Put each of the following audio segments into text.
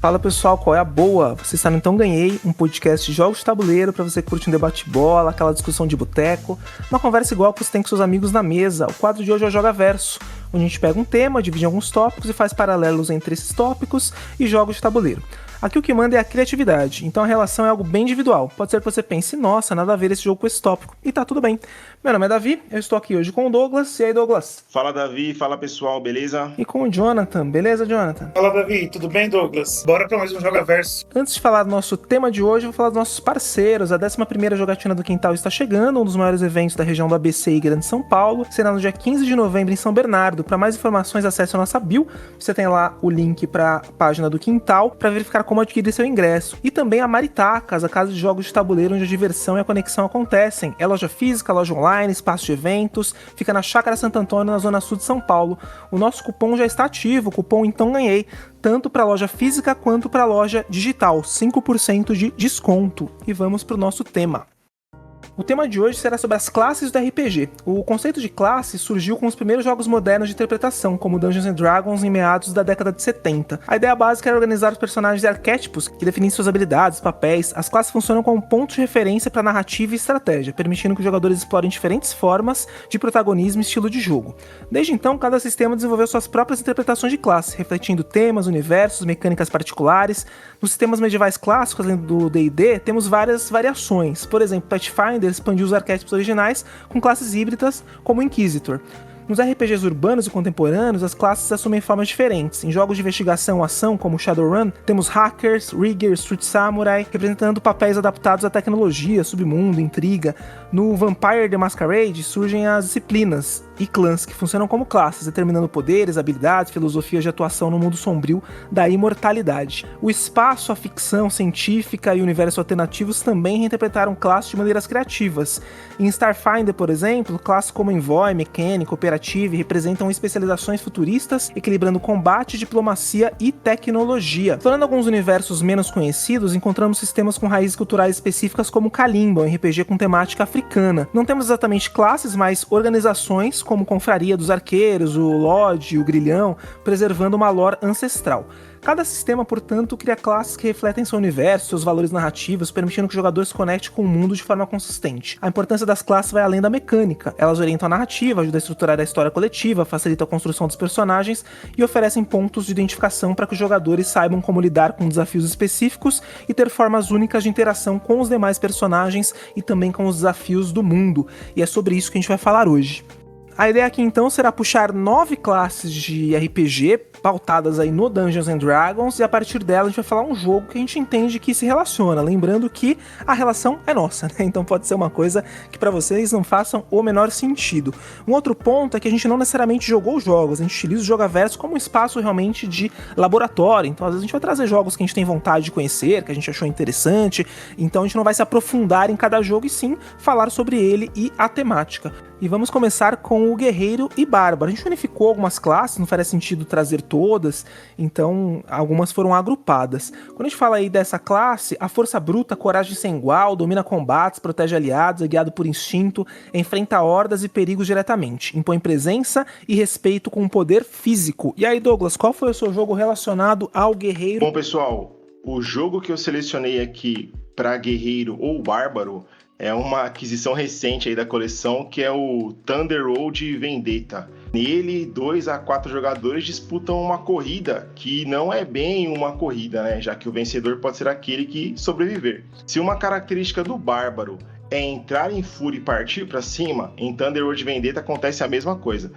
Fala pessoal, qual é a boa? Você está no Então Ganhei, um podcast de jogos de tabuleiro para você curtir um debate-bola, aquela discussão de boteco, uma conversa igual que você tem com seus amigos na mesa. O quadro de hoje é o Joga Verso, onde a gente pega um tema, divide em alguns tópicos e faz paralelos entre esses tópicos e jogos de tabuleiro. Aqui o que manda é a criatividade, então a relação é algo bem individual. Pode ser que você pense, nossa, nada a ver esse jogo com esse tópico, e tá tudo bem. Meu nome é Davi, eu estou aqui hoje com o Douglas. E aí, Douglas? Fala, Davi. Fala, pessoal. Beleza? E com o Jonathan. Beleza, Jonathan? Fala, Davi. Tudo bem, Douglas? Bora para mais um Joga Verso. Antes de falar do nosso tema de hoje, eu vou falar dos nossos parceiros. A 11ª Jogatina do Quintal está chegando, um dos maiores eventos da região do ABC e Grande São Paulo. Será no dia 15 de novembro em São Bernardo. Para mais informações, acesse a nossa bio. Você tem lá o link para a página do Quintal para verificar como adquirir seu ingresso. E também a Maritacas, a casa de jogos de tabuleiro onde a diversão e a conexão acontecem. É loja física, loja online, espaço de eventos, fica na Chácara Santo Antônio, na zona sul de São Paulo. O nosso cupom já está ativo, o cupom Então Ganhei, tanto para a loja física quanto para a loja digital, 5% de desconto. E vamos para o nosso tema. O tema de hoje será sobre as classes do RPG. O conceito de classe surgiu com os primeiros jogos modernos de interpretação, como Dungeons & Dragons em meados da década de 70. A ideia básica era organizar os personagens em arquétipos que definem suas habilidades, papéis. As classes funcionam como pontos de referência para narrativa e estratégia, permitindo que os jogadores explorem diferentes formas de protagonismo e estilo de jogo. Desde então, cada sistema desenvolveu suas próprias interpretações de classe, refletindo temas, universos, mecânicas particulares. Nos sistemas medievais clássicos, além do D&D, temos várias variações. Por exemplo, Pathfinder expandiu os arquétipos originais com classes híbridas, como o Inquisitor. Nos RPGs urbanos e contemporâneos, as classes assumem formas diferentes. Em jogos de investigação ou ação, como Shadowrun, temos Hackers, Riggers, Street Samurai, representando papéis adaptados à tecnologia, submundo, intriga. No Vampire the Masquerade surgem as disciplinas e clãs, que funcionam como classes, determinando poderes, habilidades, filosofias de atuação no mundo sombrio da imortalidade. O espaço, a ficção científica e o universo alternativos também reinterpretaram classes de maneiras criativas. Em Starfinder, por exemplo, classes como Envoy, Mecânico, Operative representam especializações futuristas, equilibrando combate, diplomacia e tecnologia. Explorando alguns universos menos conhecidos, encontramos sistemas com raízes culturais específicas como Kalimba, um RPG com temática africana. Não temos exatamente classes, mas organizações como Confraria dos Arqueiros, o Lodge, o Grilhão, preservando uma lore ancestral. Cada sistema, portanto, cria classes que refletem seu universo, seus valores narrativos, permitindo que o jogador se conecte com o mundo de forma consistente. A importância das classes vai além da mecânica. Elas orientam a narrativa, ajudam a estruturar a história coletiva, facilitam a construção dos personagens e oferecem pontos de identificação para que os jogadores saibam como lidar com desafios específicos e ter formas únicas de interação com os demais personagens e também com os desafios do mundo. E é sobre isso que a gente vai falar hoje. A ideia aqui então será puxar 9 classes de RPG pautadas aí no Dungeons & Dragons, e a partir dela a gente vai falar um jogo que a gente entende que se relaciona, lembrando que a relação é nossa, né? Então pode ser uma coisa que para vocês não façam o menor sentido. Um outro ponto é que a gente não necessariamente jogou os jogos, a gente utiliza o Jogaverso como um espaço realmente de laboratório, então às vezes a gente vai trazer jogos que a gente tem vontade de conhecer, que a gente achou interessante, então a gente não vai se aprofundar em cada jogo e sim falar sobre ele e a temática. E vamos começar com o Guerreiro e Bárbaro. A gente unificou algumas classes, não faria sentido trazer todas, então algumas foram agrupadas. Quando a gente fala aí dessa classe, a força bruta, coragem sem igual, domina combates, protege aliados, é guiado por instinto, enfrenta hordas e perigos diretamente, impõe presença e respeito com o poder físico. E aí, Douglas, qual foi o seu jogo relacionado ao Guerreiro? Bom, pessoal, o jogo que eu selecionei aqui para Guerreiro ou Bárbaro é uma aquisição recente aí da coleção, que é o Thunder Road Vendetta. Nele, 2 a 4 jogadores disputam uma corrida que não é bem uma corrida, né? Já que o vencedor pode ser aquele que sobreviver. Se uma característica do Bárbaro é entrar em fúria e partir para cima, em Thunder Road Vendetta acontece a mesma coisa.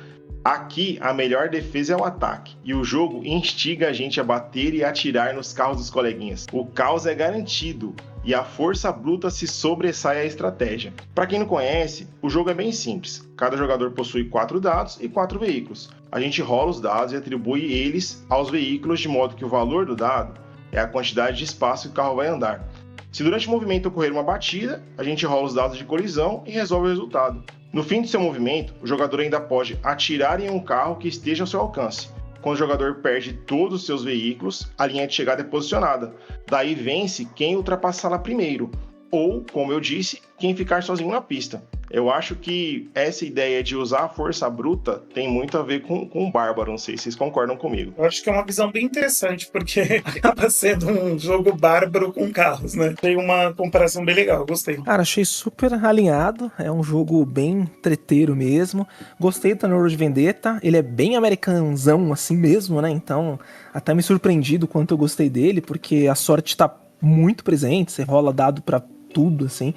Aqui, a melhor defesa é o ataque, e o jogo instiga a gente a bater e atirar nos carros dos coleguinhas. O caos é garantido, e a força bruta se sobressai à estratégia. Para quem não conhece, o jogo é bem simples. Cada jogador possui 4 dados e 4 veículos. A gente rola os dados e atribui eles aos veículos, de modo que o valor do dado é a quantidade de espaço que o carro vai andar. Se durante o movimento ocorrer uma batida, a gente rola os dados de colisão e resolve o resultado. No fim do seu movimento, o jogador ainda pode atirar em um carro que esteja ao seu alcance. Quando o jogador perde todos os seus veículos, a linha de chegada é posicionada. Daí vence quem ultrapassá-la primeiro. ou, como eu disse, quem ficar sozinho na pista. Eu acho que essa ideia de usar a força bruta tem muito a ver com o Bárbaro, não sei se vocês concordam comigo. Eu acho que é uma visão bem interessante, porque acaba sendo um jogo bárbaro com carros, né? Tem uma comparação bem legal, gostei. Cara, achei super alinhado, é um jogo bem treteiro mesmo. Gostei do Thunder Road Vendetta, ele é bem americanzão assim mesmo, né? Então, até me surpreendi do quanto eu gostei dele, porque a sorte tá muito presente, você rola dado pra tudo, assim.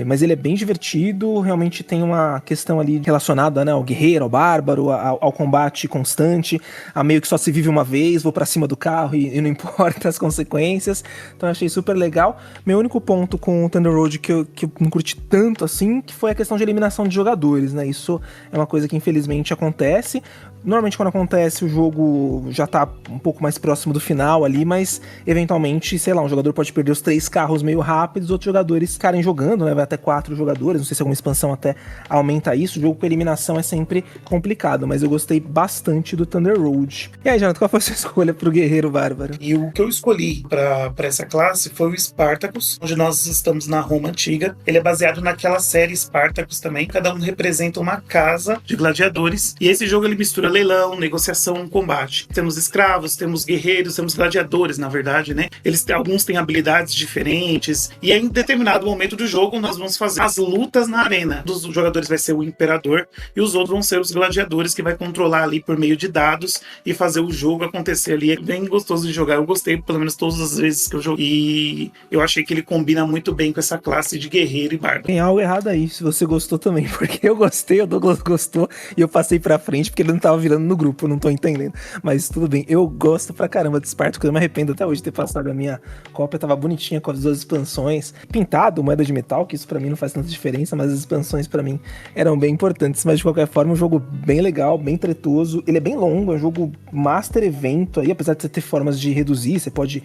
Mas ele é bem divertido, realmente tem uma questão ali relacionada, né, ao guerreiro, ao bárbaro, ao combate constante, a meio que só se vive uma vez, vou pra cima do carro e não importa as consequências. Então eu achei super legal. Meu único ponto com o Thunder Road que eu não curti tanto assim, que foi a questão de eliminação de jogadores, né? Isso é uma coisa que infelizmente acontece. Normalmente quando acontece o jogo já tá um pouco mais próximo do final ali, mas eventualmente, sei lá, um jogador pode perder os 3 carros meio rápidos, outros jogadores ficarem jogando, né? Vai até 4 jogadores, não sei se alguma expansão até aumenta isso. O jogo com eliminação é sempre complicado, mas eu gostei bastante do Thunder Road. E aí, Jonathan, qual foi a sua escolha pro Guerreiro Bárbaro? E o que eu escolhi pra essa classe foi o Spartacus, onde nós estamos na Roma Antiga. Ele é baseado naquela série Spartacus também, cada um representa uma casa de gladiadores, e esse jogo ele mistura leilão, negociação, combate. Temos escravos, temos guerreiros, temos gladiadores, na verdade, né? Alguns têm habilidades diferentes, e em determinado momento do jogo nós vamos fazer as lutas na arena. Um dos jogadores vai ser o imperador e os outros vão ser os gladiadores, que vai controlar ali por meio de dados e fazer o jogo acontecer ali. É bem gostoso de jogar, eu gostei pelo menos todas as vezes que eu joguei, e eu achei que ele combina muito bem com essa classe de guerreiro e bárbaro. Tem algo errado aí, se você gostou também, porque eu gostei, o Douglas gostou e eu passei pra frente porque ele não tava virando no grupo, eu não tô entendendo. Mas tudo bem, eu gosto pra caramba de Spartacus, eu me arrependo até hoje de ter passado a minha cópia, tava bonitinha com as 2 expansões, pintado, moeda de metal, que isso pra mim não faz tanta diferença, mas as expansões pra mim eram bem importantes. Mas de qualquer forma, um jogo bem legal, bem tretoso, ele é bem longo, é um jogo master evento aí, apesar de você ter formas de reduzir, você pode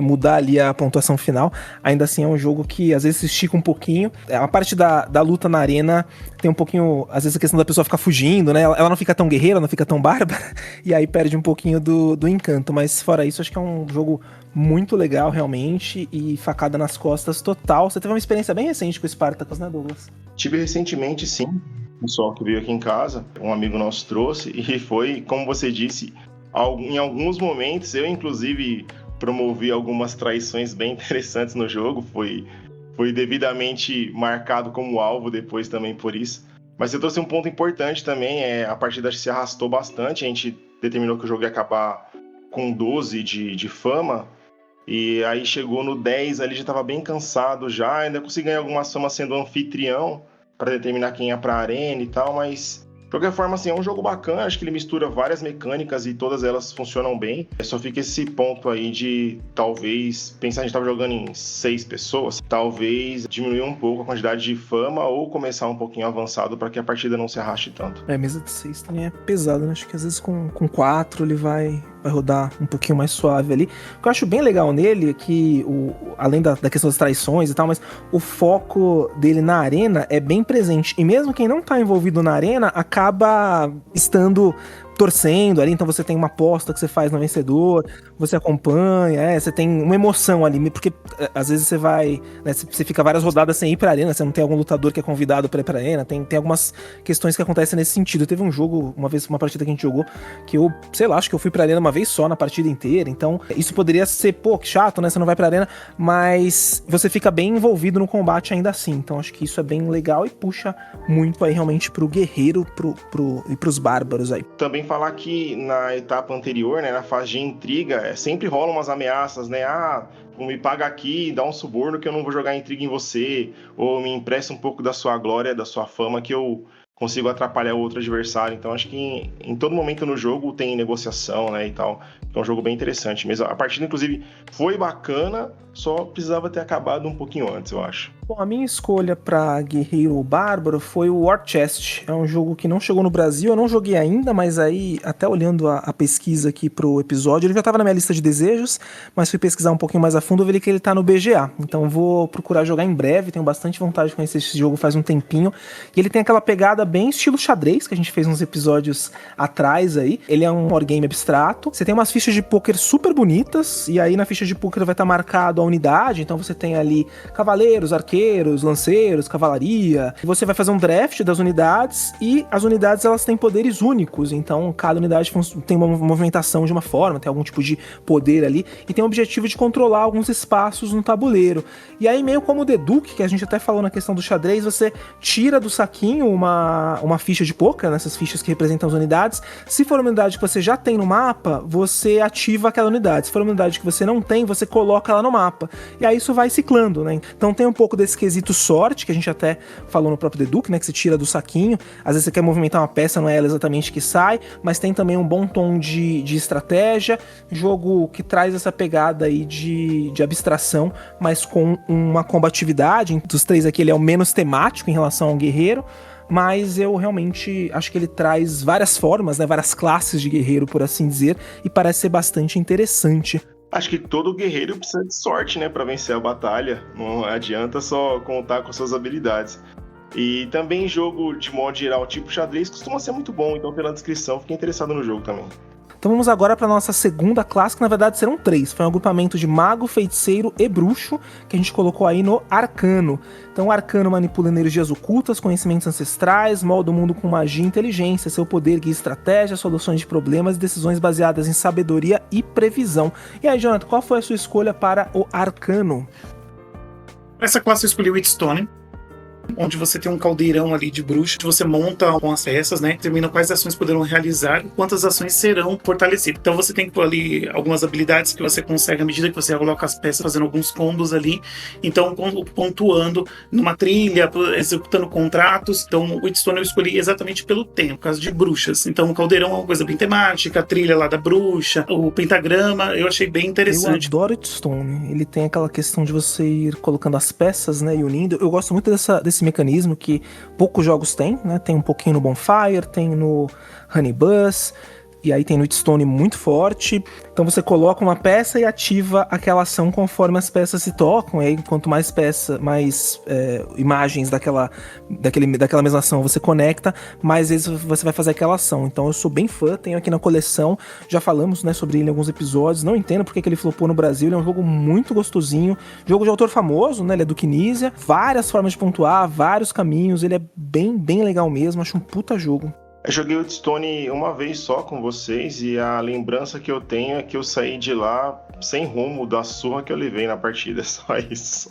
mudar ali a pontuação final, ainda assim é um jogo que às vezes se estica um pouquinho. A parte da luta na arena tem um pouquinho, às vezes a questão da pessoa ficar fugindo, né, ela não fica tão guerreira, não fica tão bárbara, e aí perde um pouquinho do encanto, mas fora isso, acho que é um jogo muito legal realmente, e facada nas costas total. Você teve uma experiência bem recente com o Spartacus, né, Douglas? Tive recentemente, sim. O pessoal que veio aqui em casa, um amigo nosso trouxe, e foi, como você disse, em alguns momentos, eu inclusive promovi algumas traições bem interessantes no jogo, foi devidamente marcado como alvo depois também por isso. Mas eu trouxe um ponto importante também, a partida se arrastou bastante, a gente determinou que o jogo ia acabar com 12 de fama, e aí chegou no 10 ali, já estava bem cansado já, ainda consegui ganhar algumas famas sendo anfitrião, para determinar quem ia pra arena e tal, mas de qualquer forma, assim, é um jogo bacana, acho que ele mistura várias mecânicas e todas elas funcionam bem. Só fica esse ponto aí de talvez pensar, a gente tava jogando em 6 pessoas, talvez diminuir um pouco a quantidade de fama ou começar um pouquinho avançado para que a partida não se arraste tanto. A mesa de 6 também é pesado, né? Acho que às vezes com 4 ele vai rodar um pouquinho mais suave ali. O que eu acho bem legal nele é que, além da questão das traições e tal, mas o foco dele na arena é bem presente. E mesmo quem não tá envolvido na arena acaba estando torcendo ali, então você tem uma aposta que você faz no vencedor, você acompanha, você tem uma emoção ali, porque às vezes você vai, né, você fica várias rodadas sem ir pra arena, você não tem algum lutador que é convidado pra ir pra arena, tem algumas questões que acontecem nesse sentido. Teve um jogo, uma partida que a gente jogou, que eu, sei lá, acho que eu fui pra arena uma vez só na partida inteira, então isso poderia ser, que chato, né, você não vai pra arena, mas você fica bem envolvido no combate ainda assim, então acho que isso é bem legal e puxa muito aí realmente pro guerreiro e pros bárbaros aí. Também falar que na etapa anterior, né, na fase de intriga, sempre rolam umas ameaças, né? Me paga aqui, dá um suborno que eu não vou jogar intriga em você, ou me empresta um pouco da sua glória, da sua fama, que eu consigo atrapalhar o outro adversário. Então acho que em todo momento no jogo tem negociação, né, e tal. É um jogo bem interessante mesmo. A partida, inclusive, foi bacana, só precisava ter acabado um pouquinho antes, eu acho. Bom, a minha escolha pra Guerreiro ou Bárbaro foi o War Chest. É um jogo que não chegou no Brasil, eu não joguei ainda, mas aí, até olhando a pesquisa aqui pro episódio, ele já tava na minha lista de desejos, mas fui pesquisar um pouquinho mais a fundo, eu vi que ele tá no BGA. Então vou procurar jogar em breve, tenho bastante vontade de conhecer esse jogo faz um tempinho. E ele tem aquela pegada bem estilo xadrez, que a gente fez uns episódios atrás aí. Ele é um wargame abstrato. Você tem umas fichas de pôquer super bonitas, e aí na ficha de pôquer vai estar marcado a unidade, então você tem ali cavaleiros, arqueiros, lanceiros, cavalaria. Você vai fazer um draft das unidades e as unidades elas têm poderes únicos, então cada unidade tem uma movimentação de uma forma, tem algum tipo de poder ali e tem o objetivo de controlar alguns espaços no tabuleiro. E aí meio como o Deduk, que a gente até falou na questão do xadrez, você tira do saquinho uma ficha de poker, nessas fichas que representam as unidades. Se for uma unidade que você já tem no mapa, você ativa aquela unidade. Se for uma unidade que você não tem, você coloca ela no mapa. E aí isso vai ciclando, né? Então tem um pouco desse quesito sorte, que a gente até falou no próprio Deduk, né? Que você tira do saquinho. Às vezes você quer movimentar uma peça, não é ela exatamente que sai, mas tem também um bom tom de estratégia. Jogo que traz essa pegada aí de abstração, mas com uma combatividade. Dos três aqui, ele é o menos temático em relação ao guerreiro, mas eu realmente acho que ele traz várias formas, né, várias classes de guerreiro, por assim dizer, e parece ser bastante interessante. Acho que todo guerreiro precisa de sorte, né, para vencer a batalha. Não adianta só contar com suas habilidades. E também jogo de modo geral, tipo xadrez, costuma ser muito bom, então pela descrição fiquei interessado no jogo também. Então vamos agora para nossa segunda classe, que na verdade serão 3. Foi um agrupamento de mago, feiticeiro e bruxo, que a gente colocou aí no arcano. Então o arcano manipula energias ocultas, conhecimentos ancestrais, molda o mundo com magia e inteligência. Seu poder guia estratégia, soluções de problemas e decisões baseadas em sabedoria e previsão. E aí, Jonathan, qual foi a sua escolha para o arcano? Essa classe eu escolhi o Wheatstone, onde você tem um caldeirão ali de bruxa, você monta com as peças, né? Determina quais ações poderão realizar e quantas ações serão fortalecidas. Então você tem ali algumas habilidades que você consegue à medida que você coloca as peças, fazendo alguns combos ali. Então, pontuando numa trilha, executando contratos. Então, o Wheatstone eu escolhi exatamente pelo tempo, por causa de bruxas. Então, o caldeirão é uma coisa bem temática, a trilha lá da bruxa, o pentagrama, eu achei bem interessante. Eu adoro o Wheatstone. Ele tem aquela questão de você ir colocando as peças, né, e unindo. Eu gosto muito desse mecanismo que poucos jogos têm, né? Tem um pouquinho no Bonfire, tem no Honey Buzz, e aí tem no Wheatstone muito forte. Então você coloca uma peça e ativa aquela ação conforme as peças se tocam, e aí quanto mais imagens daquela mesma ação você conecta, mais vezes você vai fazer aquela ação. Então eu sou bem fã, tenho aqui na coleção, já falamos, né, sobre ele em alguns episódios, não entendo porque que ele flopou no Brasil, ele é um jogo muito gostosinho, jogo de autor famoso, né, ele é do Kinesia, várias formas de pontuar, vários caminhos, ele é bem legal mesmo, acho um puta jogo. Eu joguei o Wheatstone uma vez só com vocês e a lembrança que eu tenho é que eu saí de lá sem rumo da surra que eu levei na partida, só isso.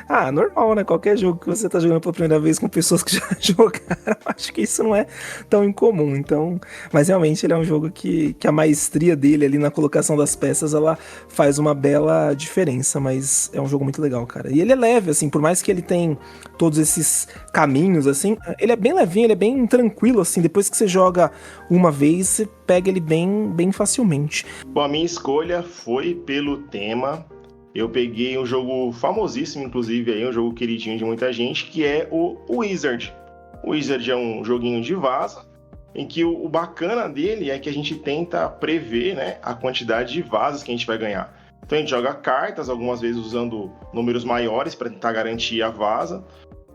Ah, normal, né? Qualquer jogo que você tá jogando pela primeira vez com pessoas que já jogaram, acho que isso não é tão incomum, então... Mas realmente ele é um jogo que a maestria dele ali na colocação das peças, ela faz uma bela diferença, mas é um jogo muito legal, cara. E ele é leve, assim, por mais que ele tenha todos esses caminhos, assim, ele é bem levinho, ele é bem tranquilo, assim, depois que você joga uma vez, você pega ele bem facilmente. Bom, a minha escolha foi pelo tema. Eu peguei um jogo famosíssimo, inclusive, aí, um jogo queridinho de muita gente, que é o Wizard. O Wizard é um joguinho de vaza, em que o bacana dele é que a gente tenta prever, né, a quantidade de vazas que a gente vai ganhar. Então a gente joga cartas, algumas vezes usando números maiores para tentar garantir a vaza,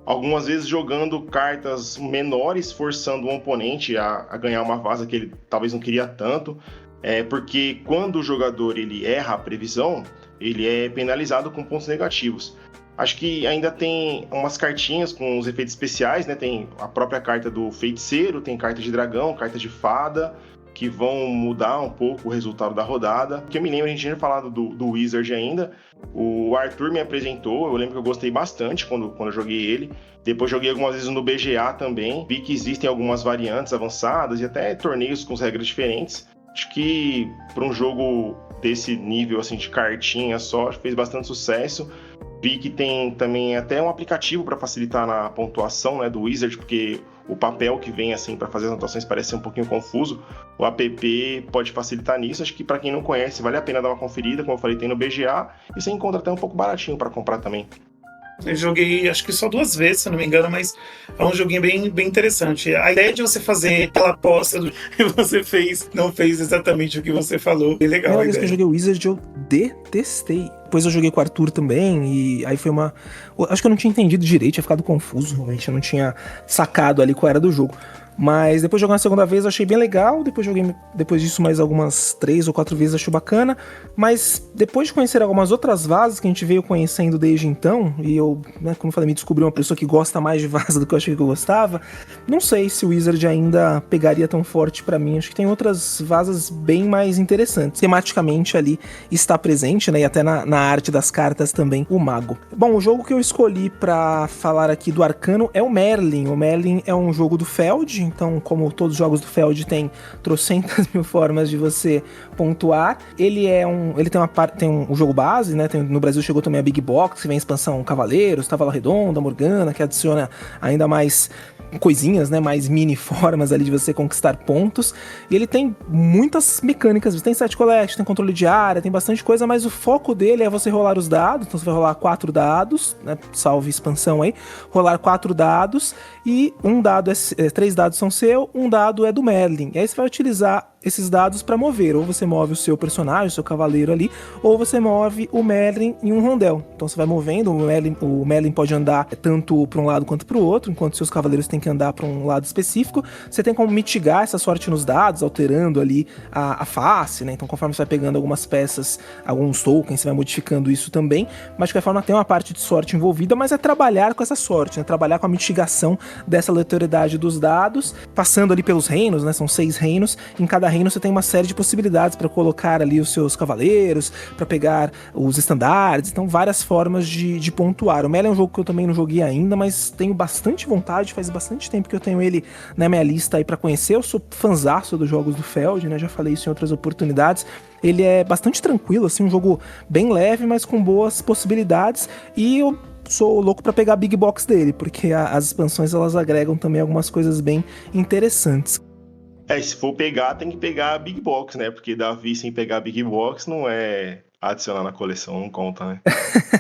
algumas vezes jogando cartas menores, forçando o oponente a ganhar uma vaza que ele talvez não queria tanto, porque quando o jogador ele erra a previsão, ele é penalizado com pontos negativos. Acho que ainda tem umas cartinhas com os efeitos especiais, né? Tem a própria carta do feiticeiro, tem carta de dragão, carta de fada, que vão mudar um pouco o resultado da rodada. Porque eu me lembro, a gente tinha falado do Wizard ainda, o Arthur me apresentou, eu lembro que eu gostei bastante quando eu joguei ele. Depois joguei algumas vezes no BGA também, vi que existem algumas variantes avançadas e até torneios com regras diferentes. Acho que para um jogo desse nível assim, de cartinha só, fez bastante sucesso. Vi que tem também até um aplicativo para facilitar na pontuação, né, do Wizard, porque o papel que vem assim para fazer as anotações parece ser um pouquinho confuso. O app pode facilitar nisso. Acho que para quem não conhece, vale a pena dar uma conferida. Como eu falei, tem no BGA e você encontra até um pouco baratinho para comprar também. Eu joguei, acho que só 2 vezes, se eu não me engano, mas é um joguinho bem interessante. A ideia de você fazer aquela aposta do que você fez, não fez exatamente o que você falou. Bem A legal a primeira vez que eu ideia. joguei Wizard, eu detestei. Depois eu joguei com o Arthur também, e aí foi uma... Acho que eu não tinha entendido direito, tinha ficado confuso, realmente, eu não tinha sacado ali qual era do jogo. Mas depois de jogar uma segunda vez eu achei bem legal, depois joguei depois disso mais algumas 3 ou 4 vezes, achei bacana, mas depois de conhecer algumas outras vases que a gente veio conhecendo desde então, e eu, né, como eu falei, me descobri uma pessoa que gosta mais de vaza do que eu achei que eu gostava, não sei se o Wizard ainda pegaria tão forte pra mim, acho que tem outras vazas bem mais interessantes. Tematicamente ali está presente, né, e até na arte das cartas também, o Mago. Bom, o jogo que eu escolhi pra falar aqui do Arcano é o Merlin. O Merlin é um jogo do Feld, então, como todos os jogos do Feld, tem trocentas mil formas de você pontuar. Ele tem um jogo base, né? No Brasil chegou também a Big Box, que vem a expansão Cavaleiros, Tavala Redonda, Morgana, que adiciona ainda mais coisinhas, né, mais mini formas ali de você conquistar pontos, e ele tem muitas mecânicas, tem set collect, tem controle de área, tem bastante coisa, mas o foco dele é você rolar os dados, então você vai rolar 4 dados, né, salve expansão aí, rolar 4 dados, e 3 dados são seu, 1 dado é do Merlin, e aí você vai utilizar esses dados para mover, ou você move o seu personagem, o seu cavaleiro ali, ou você move o Merlin em um rondel. Então você vai movendo, o Merlin pode andar tanto para um lado quanto para o outro, enquanto seus cavaleiros têm que andar para um lado específico. Você tem como mitigar essa sorte nos dados, alterando ali a face, né? Então conforme você vai pegando algumas peças, alguns tokens, você vai modificando isso também, mas de qualquer forma tem uma parte de sorte envolvida, mas é trabalhar com essa sorte, né? Trabalhar com a mitigação dessa aleatoriedade dos dados, passando ali pelos reinos, né? São 6 reinos, em cada reino você tem uma série de possibilidades para colocar ali os seus cavaleiros, para pegar os estandartes, então várias formas de pontuar. O Merlin é um jogo que eu também não joguei ainda, mas tenho bastante vontade, faz bastante tempo que eu tenho ele na minha lista aí para conhecer. Eu sou fanzaço dos jogos do Feld, né? Já falei isso em outras oportunidades. Ele é bastante tranquilo, assim, um jogo bem leve, mas com boas possibilidades, e eu sou louco pra pegar a Big Box dele, porque as expansões elas agregam também algumas coisas bem interessantes. Se for pegar, tem que pegar a Big Box, né? Porque Davi sem pegar a Big Box não é adicionar na coleção, não conta, né?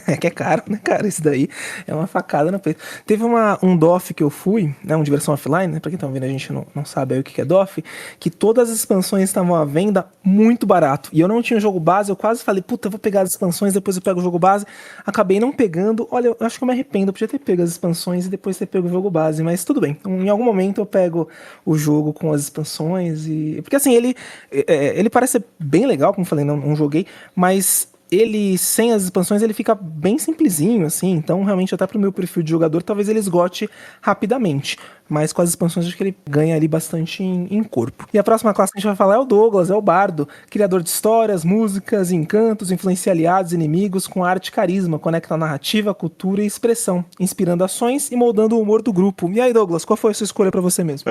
É que é caro, né, cara? Isso daí é uma facada no peito. Teve um DOF que eu fui, né, um Diversão Offline, né? Pra quem tá ouvindo a gente não sabe aí o que é DOF, que todas as expansões estavam à venda muito barato. E eu não tinha o jogo base, eu quase falei, puta, eu vou pegar as expansões, depois eu pego o jogo base. Acabei não pegando. Olha, eu acho que eu me arrependo, eu podia ter pego as expansões e depois ter pego o jogo base, mas tudo bem. Em algum momento eu pego o jogo com as expansões e... Porque assim, ele parece ser bem legal, como eu falei, não joguei, mas ele, sem as expansões, ele fica bem simplesinho, assim, então realmente até pro meu perfil de jogador, talvez ele esgote rapidamente, mas com as expansões acho que ele ganha ali bastante em corpo. E a próxima classe que a gente vai falar é o Douglas, é o bardo, criador de histórias, músicas, encantos, influencia aliados, inimigos, com arte e carisma, conecta narrativa, cultura e expressão, inspirando ações e moldando o humor do grupo. E aí, Douglas, qual foi a sua escolha pra você mesmo?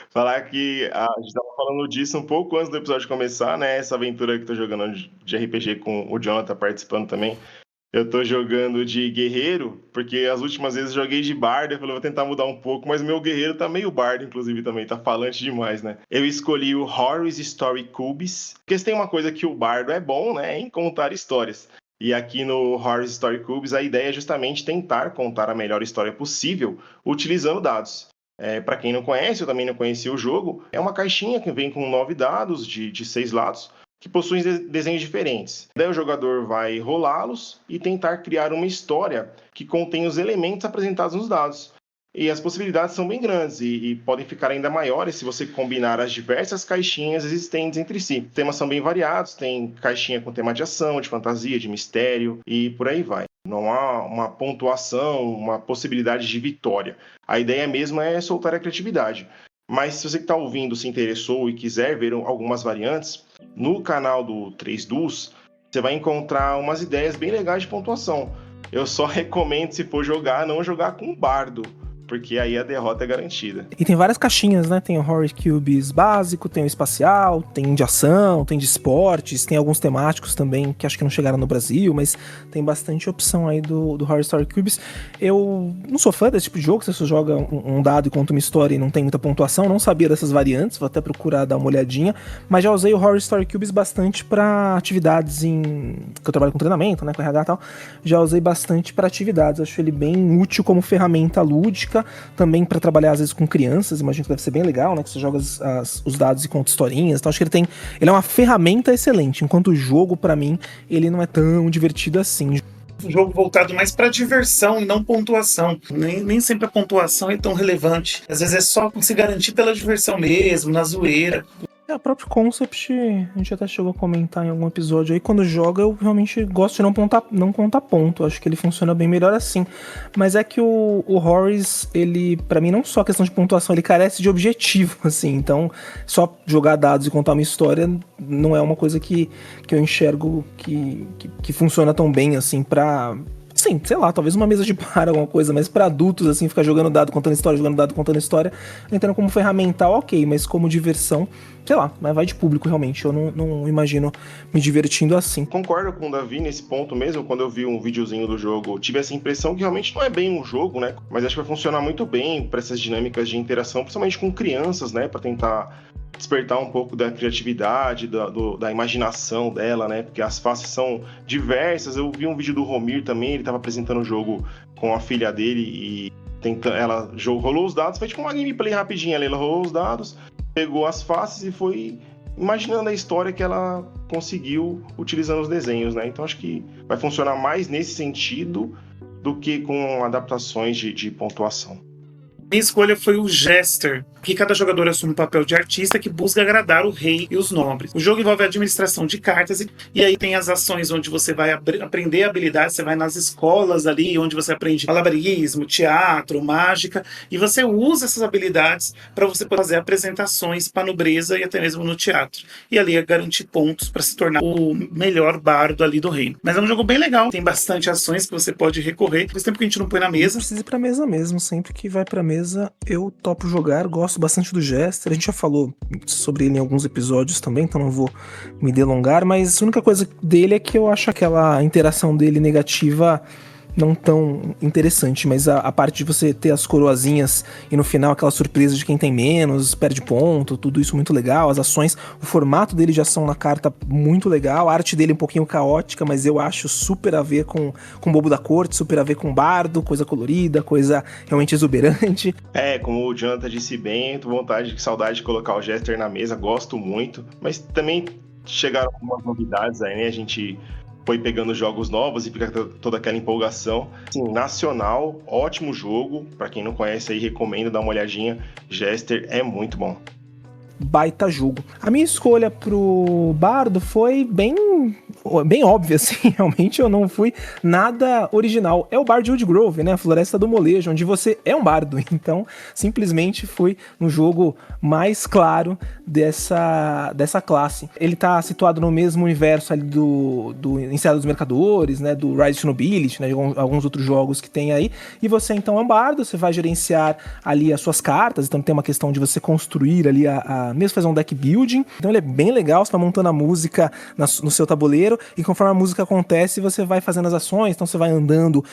Falar que a gente tava falando disso um pouco antes do episódio começar, né? Essa aventura que eu tô jogando de RPG com o Jonathan participando também. Eu tô jogando de guerreiro, porque as últimas vezes eu joguei de bardo, eu falei, vou tentar mudar um pouco, mas meu guerreiro tá meio bardo, inclusive, também, tá falante demais, né? Eu escolhi o Horus Story Cubes, porque se tem uma coisa que o bardo é bom, né, é em contar histórias. E aqui no Horus Story Cubes, a ideia é justamente tentar contar a melhor história possível utilizando dados. Para quem não conhece, eu também não conhecia o jogo, é uma caixinha que vem com 9 dados de 6 lados, que possuem desenhos diferentes. Daí o jogador vai rolá-los e tentar criar uma história que contém os elementos apresentados nos dados. E as possibilidades são bem grandes e podem ficar ainda maiores se você combinar as diversas caixinhas existentes entre si. Os temas são bem variados, tem caixinha com tema de ação, de fantasia, de mistério e por aí vai. Não há uma pontuação, uma possibilidade de vitória. A ideia mesmo é soltar a criatividade. Mas se você que está ouvindo se interessou e quiser ver algumas variantes, no canal do 3Dus, você vai encontrar umas ideias bem legais de pontuação. Eu só recomendo, se for jogar, não jogar com bardo, porque aí a derrota é garantida. E tem várias caixinhas, né? Tem o Horror Cubes básico, tem o espacial, tem de ação, tem de esportes, tem alguns temáticos também que acho que não chegaram no Brasil, mas tem bastante opção aí do Horror Story Cubes. Eu não sou fã desse tipo de jogo, você só joga um dado e conta uma história e não tem muita pontuação, não sabia dessas variantes, vou até procurar dar uma olhadinha, mas já usei o Horror Story Cubes bastante para atividades que eu trabalho com treinamento, né, com RH e tal, já usei bastante para atividades, acho ele bem útil como ferramenta lúdica, também para trabalhar às vezes com crianças, imagino que deve ser bem legal, né, que você joga os dados e conta historinhas, então acho que ele é uma ferramenta excelente, enquanto o jogo, para mim, ele não é tão divertido assim. Um jogo voltado mais para diversão e não pontuação. Nem sempre a pontuação é tão relevante. Às vezes é só se garantir pela diversão mesmo, na zoeira. O próprio concept, a gente até chegou a comentar em algum episódio aí, quando joga eu realmente gosto de não contar ponto, acho que ele funciona bem melhor assim, mas é que o Horrors, ele, pra mim, não só questão de pontuação, ele carece de objetivo, assim, então só jogar dados e contar uma história não é uma coisa que eu enxergo que funciona tão bem, assim, pra... Sim, sei lá, talvez uma mesa de bar, alguma coisa, mas pra adultos, assim, ficar jogando dado, contando história, entendo como ferramental, ok, mas como diversão, sei lá, mas vai de público, realmente, eu não imagino me divertindo assim. Concordo com o Davi nesse ponto mesmo, quando eu vi um videozinho do jogo, tive essa impressão que realmente não é bem um jogo, né, mas acho que vai funcionar muito bem pra essas dinâmicas de interação, principalmente com crianças, né, pra tentar despertar um pouco da criatividade, da imaginação dela, né? Porque as faces são diversas. Eu vi um vídeo do Romir também, ele estava apresentando o jogo com a filha dele e ela rolou os dados, foi tipo uma gameplay rapidinha ali, ela rolou os dados, pegou as faces e foi imaginando a história que ela conseguiu utilizando os desenhos, né? Então acho que vai funcionar mais nesse sentido do que com adaptações de pontuação. Minha escolha foi o Jester, que cada jogador assume o papel de artista que busca agradar o rei e os nobres. O jogo envolve a administração de cartas e aí tem as ações onde você vai aprender habilidades, você vai nas escolas ali, onde você aprende malabarismo, teatro, mágica, e você usa essas habilidades para você fazer apresentações para a nobreza e até mesmo no teatro. E ali é garantir pontos para se tornar o melhor bardo ali do reino. Mas é um jogo bem legal, tem bastante ações que você pode recorrer. Faz tempo que a gente não põe na mesa. Precisa ir pra mesa mesmo, sempre que vai pra mesa eu topo jogar, gosto bastante do Jester, a gente já falou sobre ele em alguns episódios também, então não vou me delongar, mas a única coisa dele é que eu acho aquela interação dele negativa não tão interessante, mas a parte de você ter as coroazinhas e no final aquela surpresa de quem tem menos, perde ponto, tudo isso muito legal, as ações, o formato dele de ação na carta muito legal, a arte dele um pouquinho caótica, mas eu acho super a ver com o Bobo da Corte, super a ver com bardo, coisa colorida, coisa realmente exuberante. Como o Jonathan disse bem, tô saudade de colocar o Jester na mesa, gosto muito, mas também chegaram algumas novidades aí, né, a gente foi pegando jogos novos e fica toda aquela empolgação. Sim, nacional, ótimo jogo. Pra quem não conhece aí, recomendo dar uma olhadinha. Jester é muito bom. Baita jogo. A minha escolha pro bardo foi bem óbvia, assim, realmente eu não fui nada original. É o Bard Wood Grove, né, a Floresta do Molejo, onde você é um bardo, então simplesmente fui no jogo mais claro dessa classe. Ele tá situado no mesmo universo ali do Enseada dos Mercadores, né, do Rise to Nobility, né, de alguns outros jogos que tem aí, e você então é um bardo, você vai gerenciar ali as suas cartas, então tem uma questão de você construir ali mesmo fazer um deck building, então ele é bem legal, você tá montando a música no seu tabuleiro, e conforme a música acontece, você vai fazendo as ações, então você vai andando